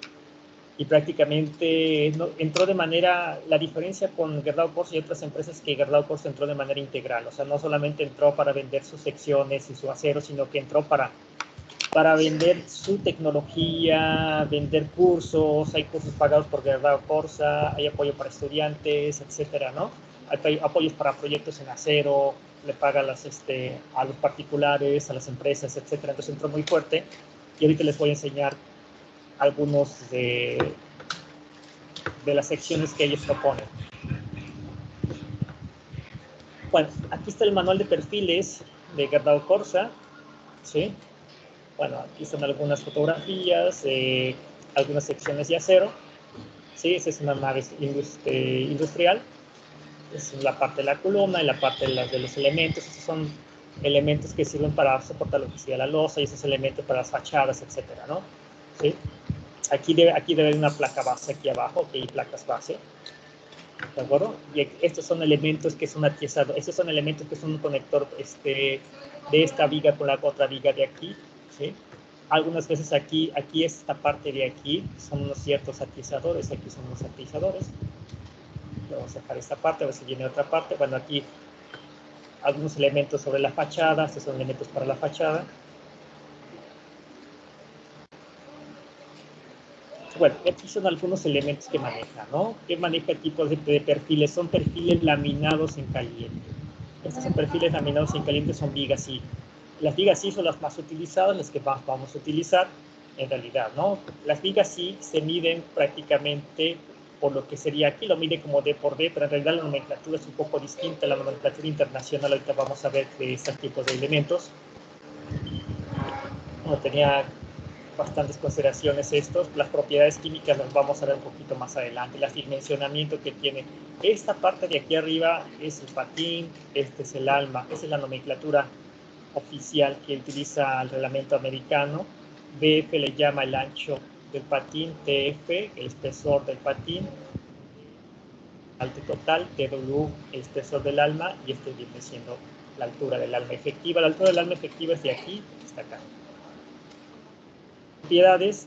y prácticamente entró de manera, la diferencia con Gerdau Corsa y otras empresas es que Gerdau Corsa entró de manera integral. O sea, no solamente entró para vender sus secciones y su acero, sino que entró para vender su tecnología, vender cursos. Hay cursos pagados por Gerdau Corsa, hay apoyo para estudiantes, etcétera, ¿no? Hay apoyos para proyectos en acero, le paga a los particulares, a las empresas, etcétera. Entonces entró muy fuerte y ahorita les voy a enseñar algunos de las secciones que ellos proponen. Bueno, aquí está el manual de perfiles de Gerdau Corsa, ¿sí? Bueno, aquí están algunas fotografías, algunas secciones de acero, ¿sí? Esa es una nave industrial, es la parte de la columna y la parte de los elementos. Estos son elementos que sirven para soportar lo que sería la losa y esos elementos para las fachadas, etcétera, ¿no? ¿Sí? Aquí debe haber una placa base aquí abajo, que hay placas base, ¿de acuerdo? Y estos son elementos que son atizados, estos son elementos que son un conector de esta viga con la otra viga de aquí, ¿sí? Algunas veces aquí esta parte de aquí son unos ciertos atizadores, aquí son unos atizadores. Vamos a dejar esta parte, a ver si viene otra parte. Bueno, aquí algunos elementos sobre la fachada, estos son elementos para la fachada. Bueno, aquí son algunos elementos que maneja, ¿no? ¿Qué maneja tipos de perfiles? Son perfiles laminados en caliente. Estos son perfiles laminados en caliente, son vigas I. Las vigas I son las más utilizadas, las que más vamos a utilizar en realidad, ¿no? Las vigas I se miden prácticamente por lo que sería aquí, lo mide como D por D, pero en realidad la nomenclatura es un poco distinta, la nomenclatura internacional. Ahorita vamos a ver de estos tipos de elementos. Bueno, tenía bastantes consideraciones estos. Las propiedades químicas las vamos a ver un poquito más adelante. El dimensionamiento que tiene. Esta parte de aquí arriba es el patín, este es el alma. Esa es la nomenclatura oficial que utiliza el reglamento americano. BF le llama el ancho del patín, TF, el espesor del patín, alto total, TW, el espesor del alma, y este viene siendo la altura del alma efectiva. La altura del alma efectiva es de aquí hasta acá. Propiedades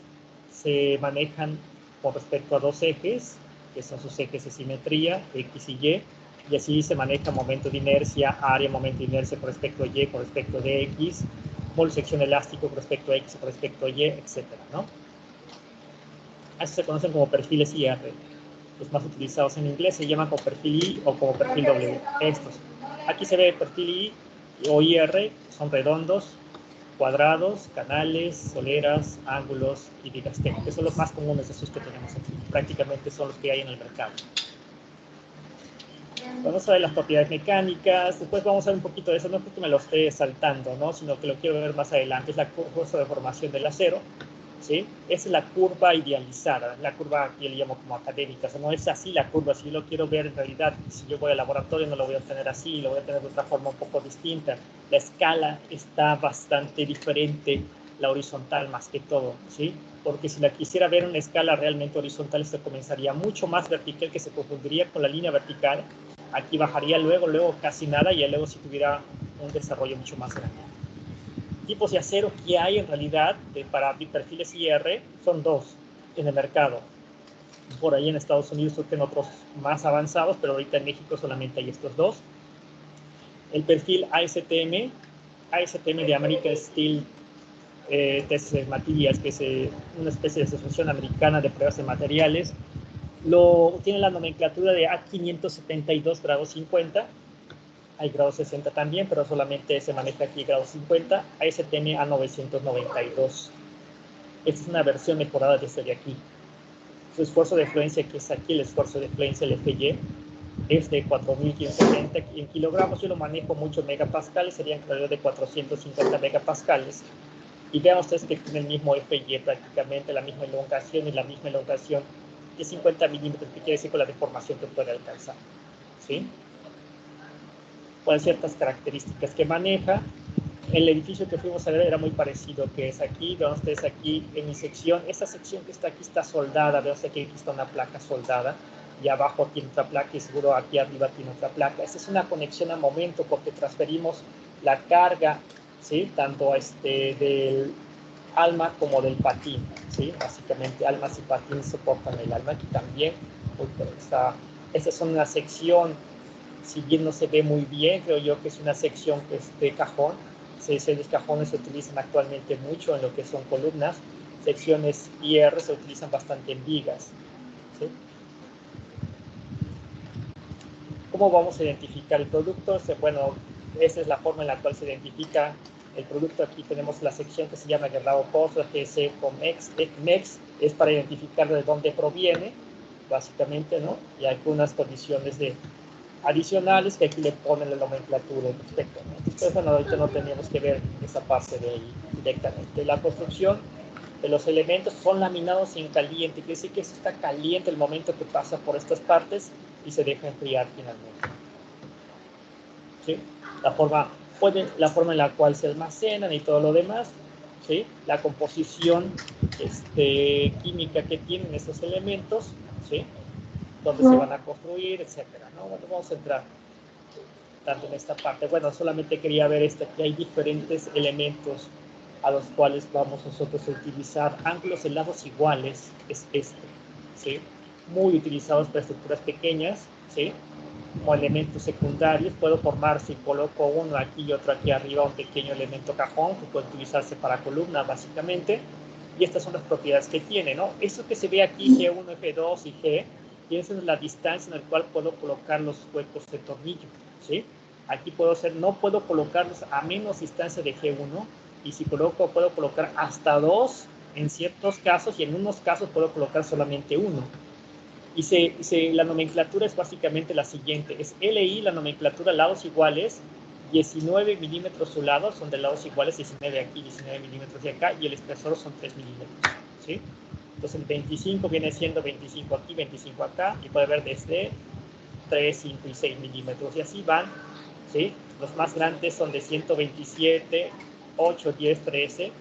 se manejan con respecto a dos ejes, que son sus ejes de simetría, X y así se maneja momento de inercia, área, momento de inercia con respecto a Y, con respecto de X, mol sección elástico con respecto a X, con respecto a Y, etcétera, ¿no? Estos se conocen como perfiles IR. Los más utilizados en inglés se llaman como perfil I o como perfil W. Estos. Aquí se ve perfil I o IR, son redondos, cuadrados, canales, soleras, ángulos y vigas T, que son los más comunes de esos que tenemos aquí. Prácticamente son los que hay en el mercado. Vamos a ver las propiedades mecánicas, después vamos a ver un poquito de eso, no es que me lo esté saltando, ¿no? Sino que lo quiero ver más adelante. Es la curva de formación del acero, ¿sí? Esa es la curva idealizada, la curva que yo le llamo como académica. O sea, no es así la curva. Si yo lo quiero ver en realidad, si yo voy al laboratorio no lo voy a tener así, lo voy a tener de otra forma un poco distinta. La escala está bastante diferente, la horizontal más que todo, ¿sí? Porque si la quisiera ver en una escala realmente horizontal, se comenzaría mucho más vertical, que se confundiría con la línea vertical. Aquí bajaría luego casi nada, y luego si tuviera un desarrollo mucho más grande. Tipos de acero que hay en realidad para perfiles IR son dos en el mercado. Por ahí en Estados Unidos surgen otros más avanzados, pero ahorita en México solamente hay estos dos. El perfil ASTM de American Steel Test Materials, que es una especie de asociación americana de pruebas de materiales, tiene la nomenclatura de A572 grado 50, hay grado 60 también, pero solamente se maneja aquí grado 50, ASTM A992. Esta es una versión mejorada desde de aquí. Su esfuerzo de fluencia, que es aquí el esfuerzo de fluencia, el FY, es de 4.570 en kilogramos. Yo lo manejo mucho en megapascales, serían alrededor de 450 megapascales. Y vean ustedes que tiene el mismo FY prácticamente, la misma elongación y la misma elongación de 50 milímetros, que quiere decir con la deformación que puede alcanzar. ¿Sí? Con ciertas características que maneja. El edificio que fuimos a ver era muy parecido, que es aquí. Vean ustedes aquí en mi sección. Esta sección que está aquí está soldada. Vean ustedes que aquí está una placa soldada. Y abajo tiene otra placa y seguro aquí arriba tiene otra placa. Esta es una conexión a momento porque transferimos la carga, ¿sí? Tanto del alma como del patín, ¿sí? Básicamente almas y patines soportan el alma. Aquí también. Esta es una sección, si bien no se ve muy bien, creo yo que es una sección que es de cajón. Los cajones se utilizan actualmente mucho en lo que son columnas. Secciones IR se utilizan bastante en vigas, ¿sí? ¿Cómo vamos a identificar el producto? Bueno, esa es la forma en la cual se identifica el producto. Aquí tenemos la sección que se llama Guerdao Post, la GS con MEX, es para identificar de dónde proviene, básicamente, ¿no? Y algunas condiciones adicionales que aquí le ponen la nomenclatura perfectamente. Entonces, bueno, ahorita no tenemos que ver esa parte de ahí directamente. La construcción de los elementos son laminados en caliente, quiere decir que eso está caliente el momento que pasa por estas partes y se deja enfriar finalmente. ¿Sí? La forma en la cual se almacenan y todo lo demás, ¿sí? La composición química que tienen estos elementos, ¿sí? Dónde se van a construir, etcétera, ¿no? Bueno, vamos a entrar tanto en esta parte. Bueno, solamente quería ver que hay diferentes elementos a los cuales vamos nosotros a utilizar ángulos en lados iguales, es ¿sí? Muy utilizados para estructuras pequeñas, ¿sí? Como elementos secundarios. Puedo formar, si coloco uno aquí y otro aquí arriba, un pequeño elemento cajón que puede utilizarse para columna, básicamente. Y estas son las propiedades que tiene, ¿no? Eso que se ve aquí, G1, G2 y G, y esa es la distancia en la cual puedo colocar los huecos de tornillo, ¿sí? Aquí no puedo colocarlos a menos distancia de G1, y si puedo colocar hasta 2 en ciertos casos, y en unos casos puedo colocar solamente uno. Y la nomenclatura es básicamente la siguiente, es LI, la nomenclatura lados iguales, 19 milímetros su lado, son de lados iguales, 19 aquí, 19 milímetros de acá, y el espesor son 3 milímetros, ¿sí? Entonces el 25 viene siendo 25 aquí, 25 acá, y puede ver desde 3, 5 y 6 milímetros, y así van, ¿sí? Los más grandes son de 127, 8, 10, 13.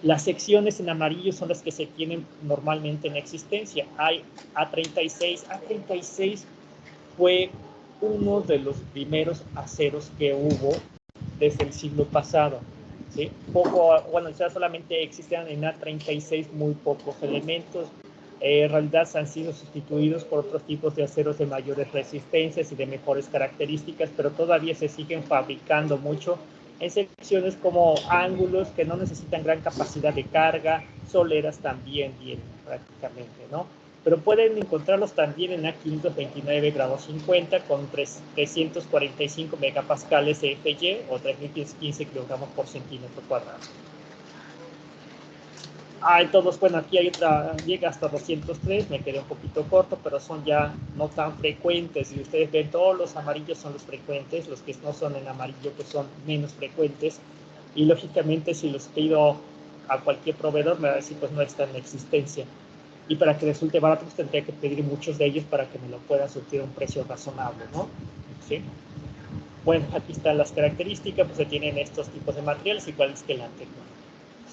Las secciones en amarillo son las que se tienen normalmente en existencia. Hay A36. A36 fue uno de los primeros aceros que hubo desde el siglo pasado, ¿sí? Ya solamente existían en A36 muy pocos elementos. En realidad han sido sustituidos por otros tipos de aceros de mayores resistencias y de mejores características, pero todavía se siguen fabricando mucho en secciones como ángulos que no necesitan gran capacidad de carga, soleras también vienen prácticamente, ¿no? Pero pueden encontrarlos también en A529 grados 50 con 345 megapascales de FY o 3015 kilogramos por centímetro cuadrado. Entonces, bueno, aquí hay llega hasta 203, me quedé un poquito corto, pero son ya no tan frecuentes. Si ustedes ven, todos los amarillos son los frecuentes, los que no son en amarillo pues son menos frecuentes. Y lógicamente si los pido a cualquier proveedor me va a decir pues no están en existencia. Y para que resulte barato pues tendría que pedir muchos de ellos para que me lo puedan surtir a un precio razonable, ¿no? ¿Sí? Bueno, aquí están las características, pues se tienen estos tipos de materiales iguales que el anterior,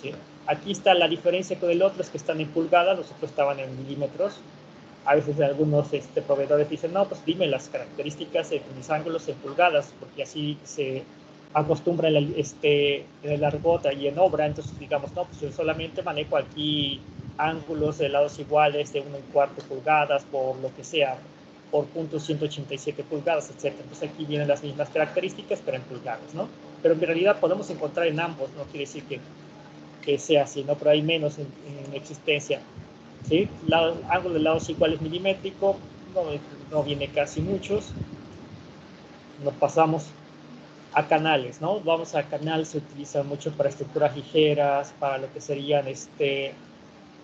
¿sí? Aquí está la diferencia con el otro, es que están en pulgadas, los otros estaban en milímetros. A veces algunos proveedores dicen, no, pues dime las características de mis ángulos en pulgadas, porque así se acostumbra en el argot y en obra. Entonces digamos, no, pues yo solamente manejo aquí ángulos de lados iguales de 1¼ pulgadas por lo que sea, por puntos 187 pulgadas, etc. Entonces aquí vienen las mismas características, pero en pulgadas, ¿no? Pero en realidad podemos encontrar en ambos, no quiere decir que sea así, ¿no? Pero hay menos en existencia, ¿sí? Ángulo de lados iguales milimétrico, no viene casi muchos. Nos pasamos a canales, ¿no? Vamos a canal, se utiliza mucho para estructuras ligeras, para lo que serían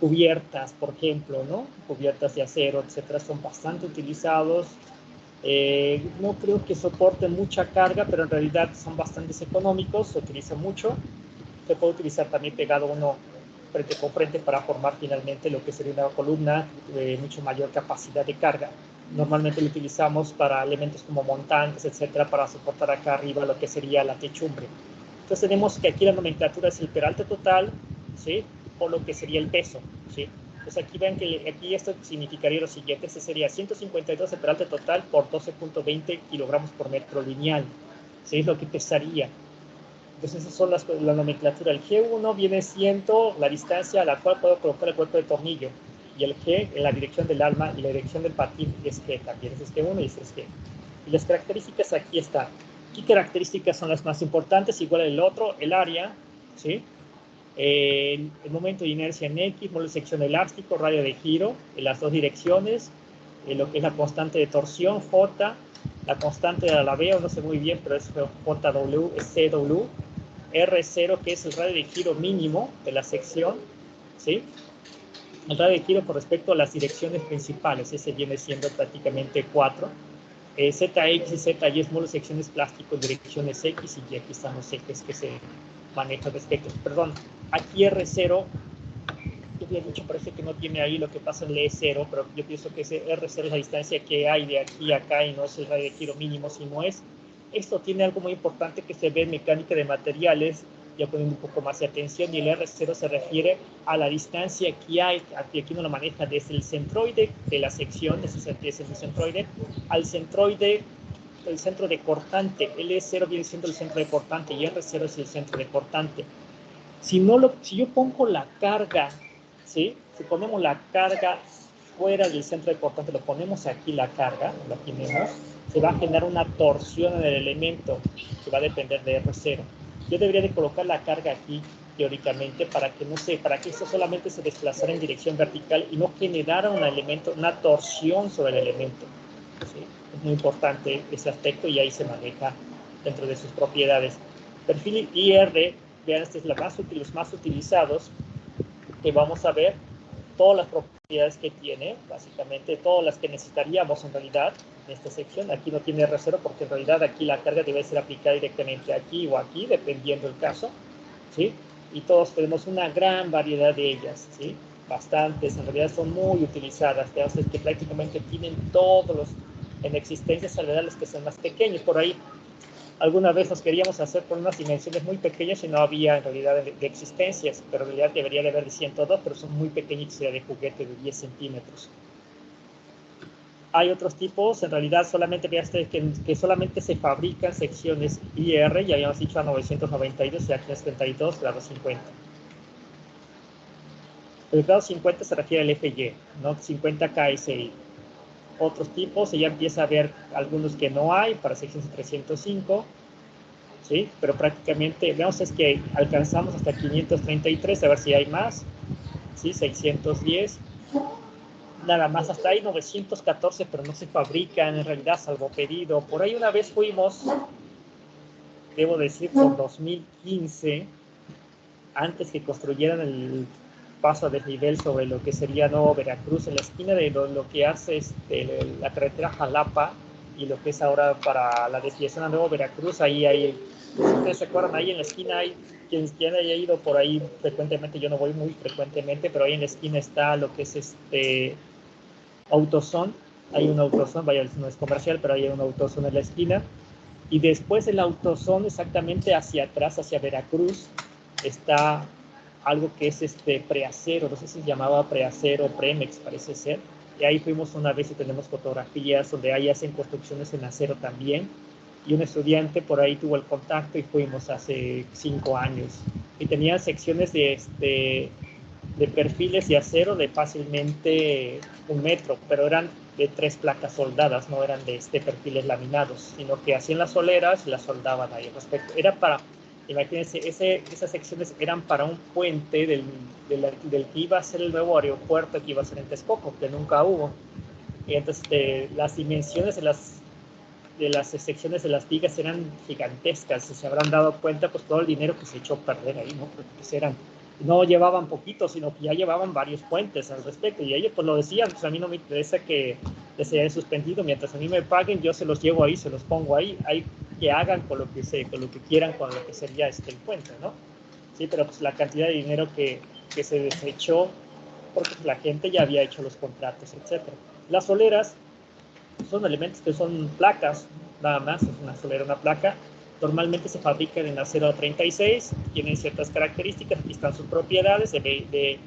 cubiertas, por ejemplo, ¿no? Cubiertas de acero, etcétera, son bastante utilizados. No creo que soporten mucha carga, pero en realidad son bastante económicos, se utiliza mucho. Se puede utilizar también pegado uno frente con frente para formar finalmente lo que sería una columna de mucho mayor capacidad de carga. Normalmente lo utilizamos para elementos como montantes, etcétera, para soportar acá arriba lo que sería la techumbre. Entonces tenemos que aquí la nomenclatura es el peralte total, ¿sí? O lo que sería el peso, ¿sí? Entonces aquí ven que aquí esto significaría lo siguiente, ese sería 152 de peralte total por 12.20 kilogramos por metro lineal, ¿sí? Es lo que pesaría. Entonces esas son la nomenclatura. El G1 viene siendo la distancia a la cual puedo colocar el cuerpo de tornillo, y el G en la dirección del alma y la dirección del patín es G también, es G1 y es G. Y las características aquí están. ¿Qué características son las más importantes? Igual el otro, el área, ¿sí? El momento de inercia en X, módulo de sección elástico, radio de giro en las dos direcciones, lo que es la constante de torsión, J, la constante de la veo, no sé muy bien, pero es JW, es CW, R0, que es el radio de giro mínimo de la sección, ¿sí? El radio de giro con respecto a las direcciones principales, ese viene siendo prácticamente 4. ZX y ZY es módulo de secciones plástico en direcciones X, y aquí están los ejes que se manejan respecto. Perdón, aquí R0, yo había dicho, parece que no tiene ahí lo que pasa en el E0, pero yo pienso que ese R0 es la distancia que hay de aquí a acá y no es el radio de giro mínimo, sino es. Esto tiene algo muy importante que se ve en mecánica de materiales, ya poniendo un poco más de atención, y el R0 se refiere a la distancia que hay, aquí uno lo maneja desde el centroide de la sección, ese es el centroide, al centroide, el centro de cortante. El E0 viene siendo el centro de cortante y R0 es el centro de cortante. Si yo pongo la carga, ¿sí? Si ponemos la carga fuera del centro de cortante, lo ponemos aquí la carga, lo tenemos, se va a generar una torsión en el elemento que va a depender de R0. Yo debería de colocar la carga aquí, teóricamente, para que esto solamente se desplazara en dirección vertical y no generara una torsión sobre el elemento, ¿sí? Es muy importante ese aspecto y ahí se maneja dentro de sus propiedades. Perfil IR, vean, este es los más utilizados, que vamos a ver todas las propiedades que tiene, básicamente todas las que necesitaríamos en realidad en esta sección. Aquí no tiene R0 porque en realidad aquí la carga debe ser aplicada directamente aquí o aquí, dependiendo del caso, ¿sí? Y todos tenemos una gran variedad de ellas, ¿sí? Bastantes, en realidad son muy utilizadas, entonces que prácticamente tienen todos los en existencia, salvedad los que son más pequeños. Por ahí alguna vez nos queríamos hacer por unas dimensiones muy pequeñas y no había en realidad de existencias, pero en realidad debería de haber de 102, pero son muy pequeñitos, de juguete de 10 centímetros. Hay otros tipos, en realidad solamente veaste que solamente se fabrican secciones IR, ya habíamos dicho a 992 y aquí a 32 grado 50. El grado 50 se refiere al FY, ¿no? 50 KSI. Otros tipos, ya empieza a ver algunos que no hay para secciones 305, ¿sí? Pero prácticamente, veamos, es que alcanzamos hasta 533, a ver si hay más, ¿sí? 610, nada más, hasta ahí 914, pero no se fabrican en realidad, salvo pedido. Por ahí una vez fuimos, debo decir, por 2015, antes que construyeran el paso a desnivel sobre lo que sería Nuevo Veracruz, en la esquina de lo que hace la carretera Jalapa y lo que es ahora para la desviación a Nuevo Veracruz, ahí hay, si ustedes se acuerdan, ahí en la esquina hay, quien haya ido por ahí frecuentemente, yo no voy muy frecuentemente, pero ahí en la esquina está lo que es AutoZone, hay un AutoZone, vaya, no es comercial, pero hay un AutoZone en la esquina, y después del AutoZone, exactamente hacia atrás, hacia Veracruz, está algo que es preacero, no sé si se llamaba preacero, Premex parece ser, y ahí fuimos una vez y tenemos fotografías donde ahí hacen construcciones en acero también, y un estudiante por ahí tuvo el contacto y fuimos hace 5 años, y tenían secciones de de perfiles de acero de fácilmente 1 metro, pero eran de 3 placas soldadas, no eran de perfiles laminados, sino que hacían las soleras y las soldaban ahí. Respecto, era para, imagínense, esas secciones eran para un puente del que iba a ser el nuevo aeropuerto que iba a ser en Texcoco, que nunca hubo. Y entonces las dimensiones de las secciones de las vigas eran gigantescas. Si se habrán dado cuenta, pues todo el dinero que se echó a perder ahí, ¿no? Porque pues no llevaban poquito, sino que ya llevaban varios puentes al respecto. Y ellos pues lo decían, pues a mí no me interesa que les haya suspendido, mientras a mí me paguen, yo se los llevo ahí, se los pongo ahí, que hagan con lo que quieran con lo que sería el puente, ¿no? Sí, pero pues la cantidad de dinero que se desechó, porque pues, la gente ya había hecho los contratos, etcétera. Las soleras son elementos que son placas, nada más, es una solera, una placa. Normalmente se fabrican en acero 36, tienen ciertas características, aquí están sus propiedades, de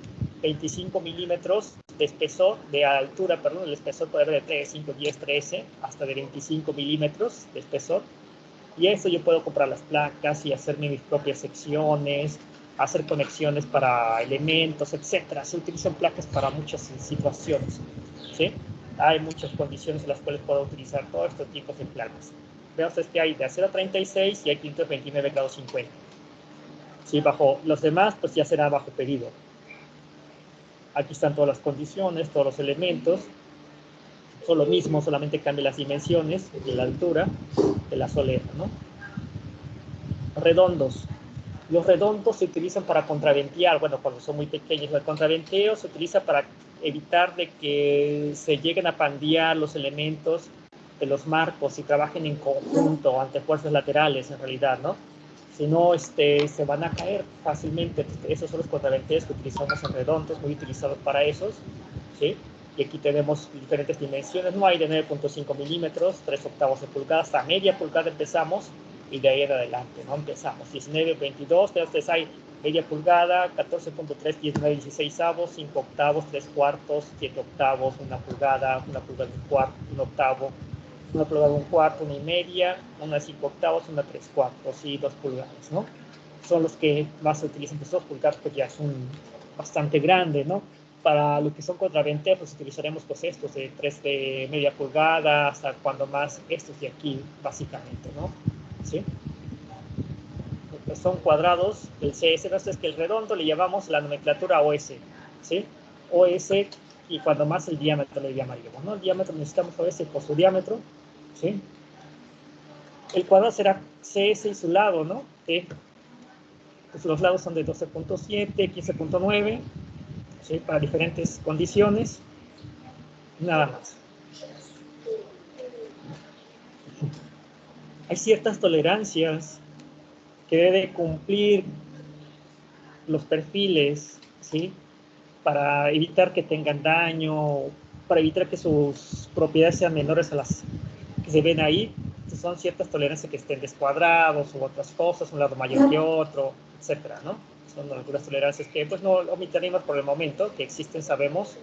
25 milímetros de espesor, de altura, perdón, el espesor puede haber de 3, 5, 10, 13, hasta de 25 milímetros de espesor. Y eso yo puedo comprar las placas y hacerme mis propias secciones, hacer conexiones para elementos, etcétera. Se utilizan placas para muchas situaciones, ¿sí? Hay muchas condiciones en las cuales puedo utilizar todos estos tipos de placas. Vean ustedes que hay de acero 36 y hay 529 grados 50. Sí, bajo los demás, pues ya será bajo pedido. Aquí están todas las condiciones, todos los elementos. Son lo mismo, solamente cambia las dimensiones y la altura de la solera, ¿no? Redondos. Los redondos se utilizan para contraventear, bueno, cuando son muy pequeños. El contraventeo se utiliza para evitar de que se lleguen a pandear los elementos de los marcos y trabajen en conjunto ante fuerzas laterales, en realidad, ¿no? Si no, se van a caer fácilmente. Esos son los contraventeos que utilizamos en redondos, muy utilizados para esos, ¿sí? Y aquí tenemos diferentes dimensiones, no hay de 9.5 milímetros, 3 octavos de pulgada, hasta media pulgada empezamos, y de ahí en adelante, ¿no? Empezamos 19, 22, entonces hay media pulgada, 14.3, 19, 16 avos, 5 octavos, 3 cuartos, 7 octavos, 1 pulgada, 1 pulgada y un cuarto, 1 octavo, 1 pulgada y un cuarto, 1 y media, 1 5 octavos, 1 3 cuartos y 2 pulgadas, ¿no? Son los que más se utilizan, pues 2 pulgadas pues ya son bastante grandes, ¿no? Para lo que son contraventeos, pues utilizaremos pues estos de 3 de media pulgada hasta cuando más estos de aquí, básicamente, ¿no? ¿Sí? Pues son cuadrados, el CS, no es que el redondo le llamamos la nomenclatura OS, ¿sí? OS, y cuando más el diámetro le llamaríamos, ¿no? El diámetro necesitamos OS por su diámetro, ¿sí? El cuadrado será CS y su lado, ¿no? Pues los lados son de 12.7, 15.9, ¿sí? Para diferentes condiciones, nada más. Hay ciertas tolerancias que debe cumplir los perfiles, ¿sí? Para evitar que tengan daño, para evitar que sus propiedades sean menores a las que se ven ahí. Entonces son ciertas tolerancias que estén descuadrados u otras cosas, un lado mayor que otro, etcétera, ¿no? Son algunas tolerancias que pues no omitiremos por el momento, que existen, sabemos.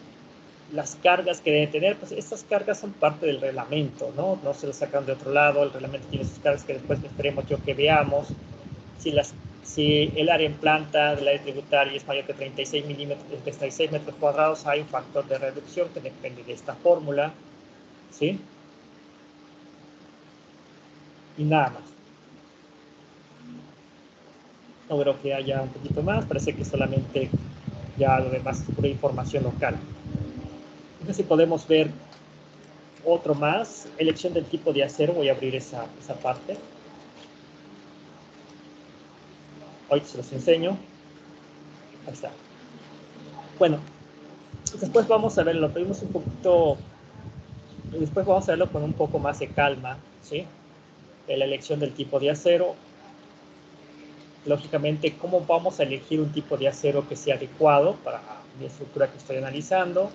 Las cargas que deben tener, pues estas cargas son parte del reglamento, ¿no? No se las sacan de otro lado, el reglamento tiene sus cargas que después esperemos yo que veamos. Si el área en planta del área tributaria es mayor que 36 metros cuadrados, hay un factor de reducción que depende de esta fórmula, ¿sí? Y nada más. No creo que haya un poquito más, parece que solamente ya lo demás es pura información local. Entonces, si podemos ver otro más, elección del tipo de acero, voy a abrir esa parte. Hoy se los enseño. Ahí está. Bueno, después vamos a verlo, pedimos un poquito, después vamos a verlo con un poco más de calma, ¿sí? De la elección del tipo de acero. Lógicamente, cómo vamos a elegir un tipo de acero que sea adecuado para mi estructura que estoy analizando,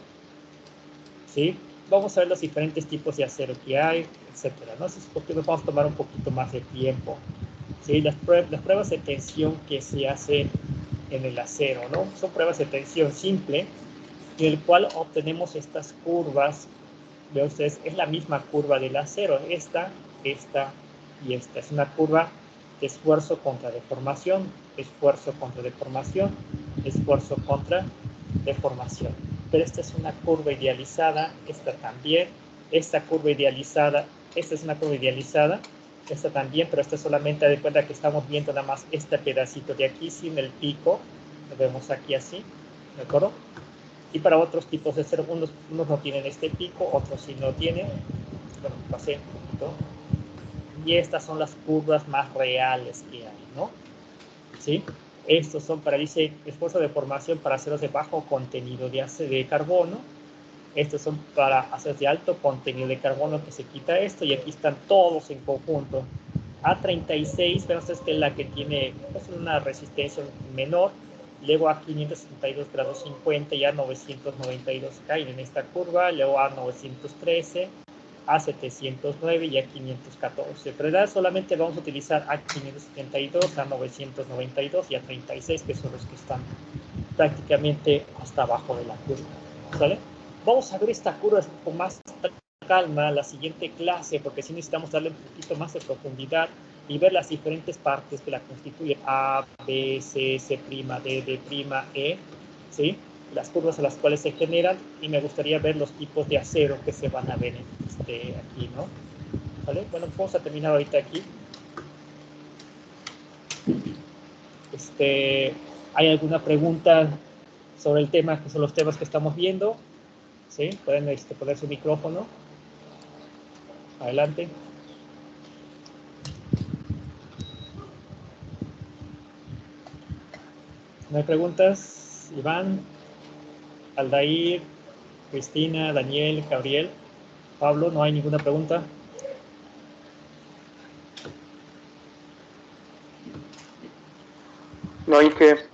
¿sí? Vamos a ver los diferentes tipos de acero que hay, etcétera, ¿no? Entonces, porque nos vamos a tomar un poquito más de tiempo, ¿sí? Las pruebas de tensión que se hacen en el acero, ¿no? Son pruebas de tensión simple, en el cual obtenemos estas curvas. Vean ustedes, es la misma curva del acero, esta y esta. Es una curva de esfuerzo contra deformación, esfuerzo contra deformación, esfuerzo contra deformación. Pero esta es una curva idealizada, esta también, esta curva idealizada, esta es una curva idealizada, esta también, pero esta solamente de cuenta que estamos viendo nada más este pedacito de aquí sin el pico, lo vemos aquí así, ¿de acuerdo? Y para otros tipos de cero, unos no tienen este pico, otros sí no tienen. Bueno, pasé un poquito. Y estas son las curvas más reales que hay, ¿no? ¿Sí? Estos son para, dice, esfuerzo de formación para aceros de bajo contenido de carbono. Estos son para aceros de alto contenido de carbono, que se quita esto, y aquí están todos en conjunto. A36, pero esta es la que tiene pues, una resistencia menor. Luego a 572 grados 50 y a 992 caen en esta curva. Luego a 913, a 709 y a 514. Pero en realidad solamente vamos a utilizar a 572, a 992 y a 36, que son los que están prácticamente hasta abajo de la curva. ¿Sale? Vamos a ver esta curva con más calma la siguiente clase, porque sí necesitamos darle un poquito más de profundidad y ver las diferentes partes que la constituyen: A, B, C, C', D, D', E, ¿sí? Las curvas a las cuales se generan, y me gustaría ver los tipos de acero que se van a ver aquí, ¿no? ¿Vale? Bueno, vamos a terminar ahorita aquí. ¿Hay alguna pregunta sobre el tema, que son los temas que estamos viendo? ¿Sí? Pueden poner su micrófono. Adelante. ¿No hay preguntas? Iván, Aldair, Cristina, Daniel, Gabriel, Pablo, ¿no hay ninguna pregunta? No hay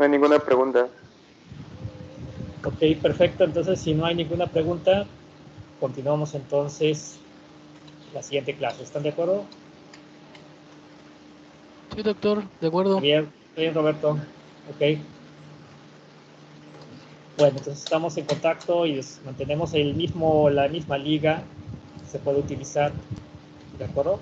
ninguna pregunta. Ok, perfecto. Entonces, si no hay ninguna pregunta, continuamos entonces la siguiente clase. ¿Están de acuerdo? Sí, doctor, de acuerdo. Bien, Roberto. Ok. Bueno, entonces estamos en contacto y mantenemos la misma liga. Se puede utilizar. ¿De acuerdo?